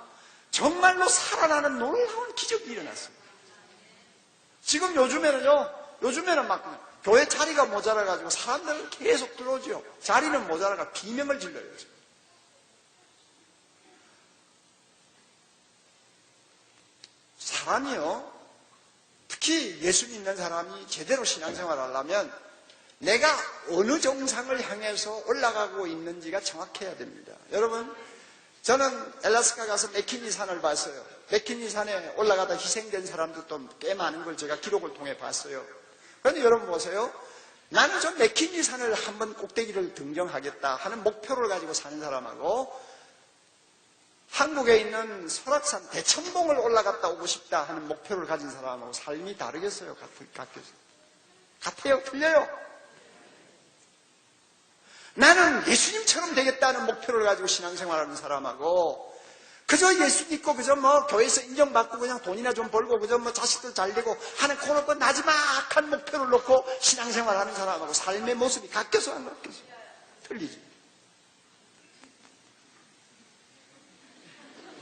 정말로 살아나는 놀라운 기적이 일어났어요. 지금 요즘에는 막 교회 자리가 모자라가지고 사람들은 계속 들어오죠. 자리는 모자라가 비명을 질러요. 사람이요. 특히 예수 믿는 사람이 제대로 신앙생활을 하려면 내가 어느 정상을 향해서 올라가고 있는지가 정확해야 됩니다. 여러분, 저는 엘라스카 가서 맥키니 산을 봤어요. 맥키니 산에 올라가다 희생된 사람들도 꽤 많은 걸 제가 기록을 통해 봤어요. 그런데 여러분 보세요. 나는 저 맥키니 산을 한번 꼭대기를 등정하겠다 하는 목표를 가지고 사는 사람하고 한국에 있는 설악산 대천봉을 올라갔다 오고 싶다 하는 목표를 가진 사람하고 삶이 다르겠어요? 같아요? 틀려요? 나는 예수님처럼 되겠다는 목표를 가지고 신앙생활하는 사람하고 그저 예수 믿고 그저 뭐 교회에서 인정받고 그냥 돈이나 좀 벌고 그저 뭐 자식들 잘 되고 하는 그런 나지막한 목표를 놓고 신앙생활하는 사람하고 삶의 모습이 같겠어 안 같겠어? 틀리지.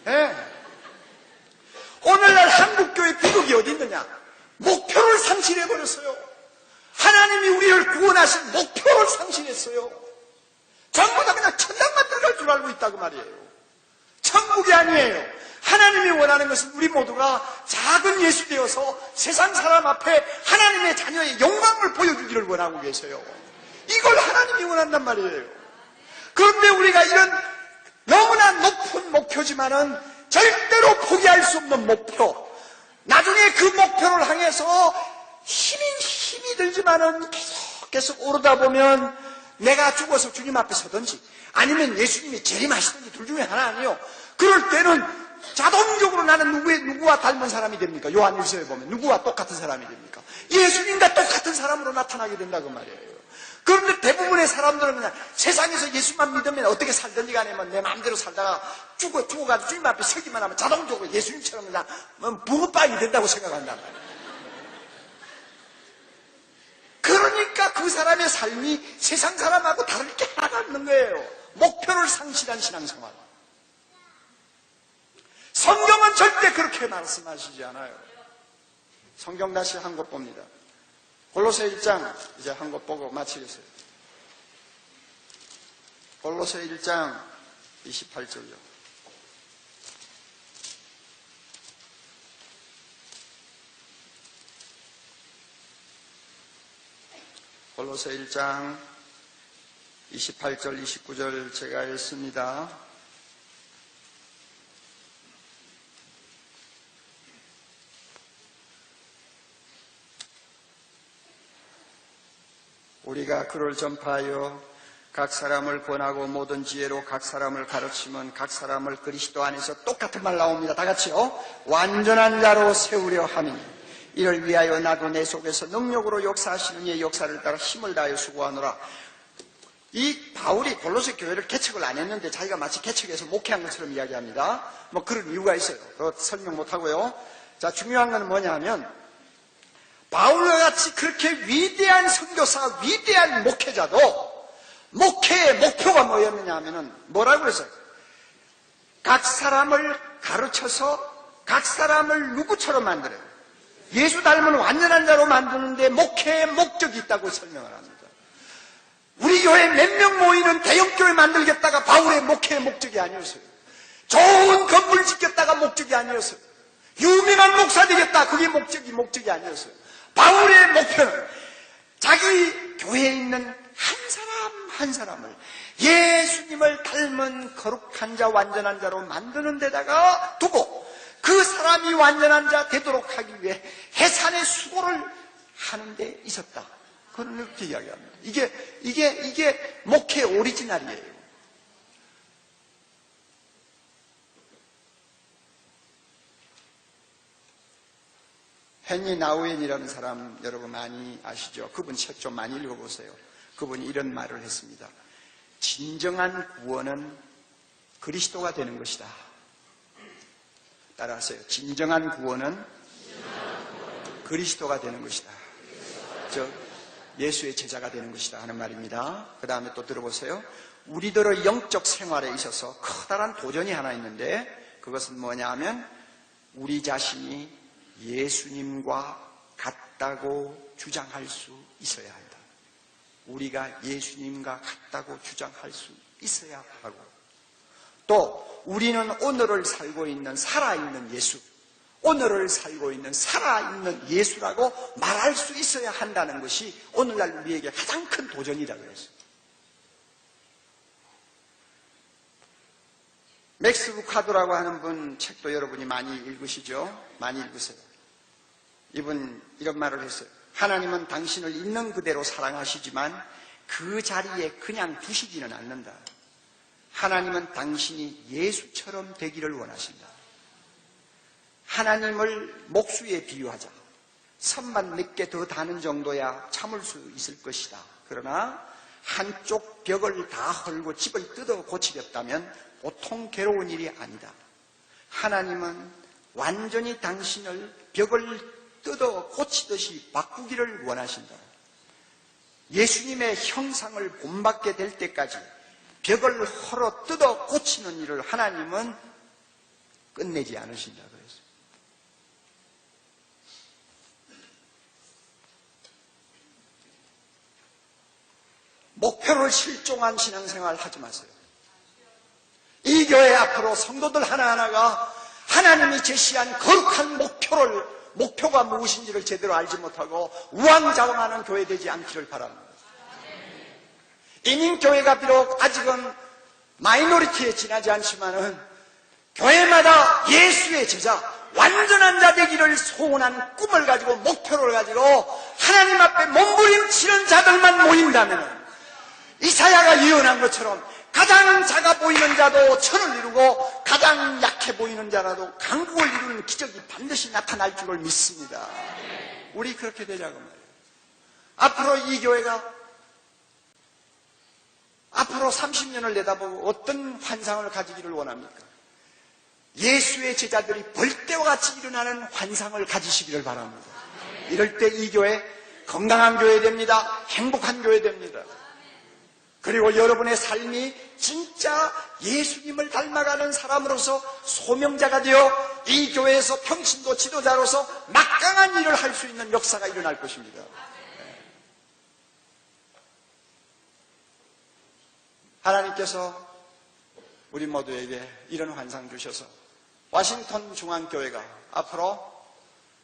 예. 오늘날 한국교회 비극이 어디 있느냐? 목표를 상실해버렸어요. 하나님이 우리를 구원하신 목표를 상실했어요. 전부 다 그냥 천당만 들어갈 줄 알고 있다고 말이에요. 천국이 아니에요. 하나님이 원하는 것은 우리 모두가 작은 예수 되어서 세상 사람 앞에 하나님의 자녀의 영광을 보여주기를 원하고 계세요. 이걸 하나님이 원한단 말이에요. 그런데 우리가 이런 너무나 높은 목표지만은 절대로 포기할 수 없는 목표, 나중에 그 목표를 향해서 힘이 들지만은 계속 오르다 보면 내가 죽어서 주님 앞에 서든지 아니면 예수님이 재림하시든지 둘 중에 하나 아니에요. 그럴 때는 자동적으로 나는 누구와 닮은 사람이 됩니까? 요한일서에 보면 누구와 똑같은 사람이 됩니까? 예수님과 똑같은 사람으로 나타나게 된다고 말이에요. 그런데 대부분의 사람들은 그냥 세상에서 예수만 믿으면 어떻게 살든지 간에 내 마음대로 살다가 죽어가지고 주님 앞에 서기만 하면 자동적으로 예수님처럼 그냥 붕어빵이 된다고 생각한단 말이에요. 그러니까 그 사람의 삶이 세상 사람하고 다를 게 하나도 없는 거예요. 목표를 상실한 신앙생활. 성경은 절대 그렇게 말씀하시지 않아요. 성경 다시 한 것 봅니다. 골로새 1장 이제 한 것 보고 마치겠어요. 골로새 1장 28절요. 골로새 1장 28절 29절 제가 읽습니다. 우리가 그를 전파하여 각 사람을 권하고 모든 지혜로 각 사람을 가르치면 각 사람을 그리스도 안에서 똑같은 말 나옵니다. 다 같이요. 완전한 자로 세우려 함이니 이를 위하여 나도 내 속에서 능력으로 역사하시는 이의 역사를 따라 힘을 다하여 수고하노라. 이 바울이 골로새 교회를 개척을 안 했는데 자기가 마치 개척해서 목회한 것처럼 이야기합니다. 뭐 그런 이유가 있어요. 그거 설명 못하고요. 자, 중요한 건 뭐냐 하면 바울과 같이 그렇게 위대한 선교사, 위대한 목회자도 목회의 목표가 뭐였느냐 하면은 뭐라고 그랬어요? 각 사람을 가르쳐서 각 사람을 누구처럼 만들어요? 예수 닮은 완전한 자로 만드는데 목회의 목적이 있다고 설명을 합니다. 우리 교회 몇 명 모이는 대형교회 만들겠다가 바울의 목회의 목적이 아니었어요. 좋은 건물 짓겠다가 목적이 아니었어요. 유명한 목사 되겠다, 그게 목적이 아니었어요. 바울의 목표는 자기 교회에 있는 한 사람 한 사람을 예수님을 닮은 거룩한 자, 완전한 자로 만드는 데다가 두고 그 사람이 완전한 자 되도록 하기 위해 해산의 수고를 하는 데 있었다. 그런 이렇게 이야기합니다. 이게 목회 오리지널이에요. 헨리 나우엔이라는 사람 여러분 많이 아시죠? 그분 책 좀 많이 읽어보세요. 그분이 이런 말을 했습니다. 진정한 구원은 그리스도가 되는 것이다. 따라하세요. 진정한 구원은 그리스도가 되는 것이다. 예수의 제자가 되는 것이다 하는 말입니다. 그 다음에 또 들어보세요. 우리들의 영적 생활에 있어서 커다란 도전이 하나 있는데 그것은 뭐냐 하면 우리 자신이 예수님과 같다고 주장할 수 있어야 한다. 우리가 예수님과 같다고 주장할 수 있어야 하고 또 우리는 오늘을 살고 있는 살아있는 예수, 오늘을 살고 있는 살아있는 예수라고 말할 수 있어야 한다는 것이 오늘날 우리에게 가장 큰 도전이라고 했어요. 맥스 루카도라고 하는 분 책도 여러분이 많이 읽으시죠? 많이 읽으세요. 이분 이런 말을 했어요. 하나님은 당신을 있는 그대로 사랑하시지만 그 자리에 그냥 두시지는 않는다. 하나님은 당신이 예수처럼 되기를 원하신다. 하나님을 목수에 비유하자. 선만 몇 개 더 다는 정도야 참을 수 있을 것이다. 그러나 한쪽 벽을 다 헐고 집을 뜯어 고치겠다면 보통 괴로운 일이 아니다. 하나님은 완전히 당신을 벽을 뜯어 고치듯이 바꾸기를 원하신다. 예수님의 형상을 본받게 될 때까지 벽을 헐어 뜯어 고치는 일을 하나님은 끝내지 않으신다 그랬어요. 목표를 실종한 신앙생활 하지 마세요. 이 교회 앞으로 성도들 하나하나가 하나님이 제시한 거룩한 목표가 무엇인지를 제대로 알지 못하고 우왕좌왕하는 교회 되지 않기를 바랍니다. 이민교회가 비록 아직은 마이너리티에 지나지 않지만은 교회마다 예수의 제자, 완전한 자 되기를 소원한 꿈을 가지고 목표를 가지고 하나님 앞에 몸부림치는 자들만 모인다면 이사야가 예언한 것처럼 가장 작아 보이는 자도 천을 이루고 가장 약해 보이는 자라도 강국을 이루는 기적이 반드시 나타날 줄을 믿습니다. 우리 그렇게 되자고 말이에요. 앞으로 이 교회가 앞으로 30년을 내다보고 어떤 환상을 가지기를 원합니까? 예수의 제자들이 벌떼와 같이 일어나는 환상을 가지시기를 바랍니다. 이럴 때 이 교회 건강한 교회 됩니다. 행복한 교회 됩니다. 그리고 여러분의 삶이 진짜 예수님을 닮아가는 사람으로서 소명자가 되어 이 교회에서 평신도 지도자로서 막강한 일을 할 수 있는 역사가 일어날 것입니다. 하나님께서 우리 모두에게 이런 환상 주셔서 워싱턴 중앙교회가 앞으로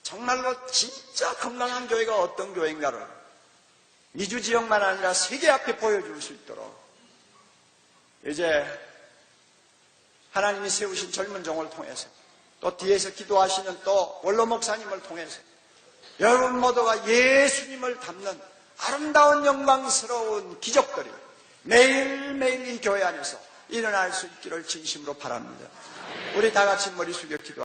정말로 진짜 건강한 교회가 어떤 교회인가를 미주 지역만 아니라 세계 앞에 보여줄 수 있도록 이제 하나님이 세우신 젊은 종을 통해서 또 뒤에서 기도하시는 또 원로 목사님을 통해서 여러분 모두가 예수님을 닮는 아름다운 영광스러운 기적들이 매일매일 이 교회 안에서 일어날 수 있기를 진심으로 바랍니다. 우리 다 같이 머리 숙여 기도합니다.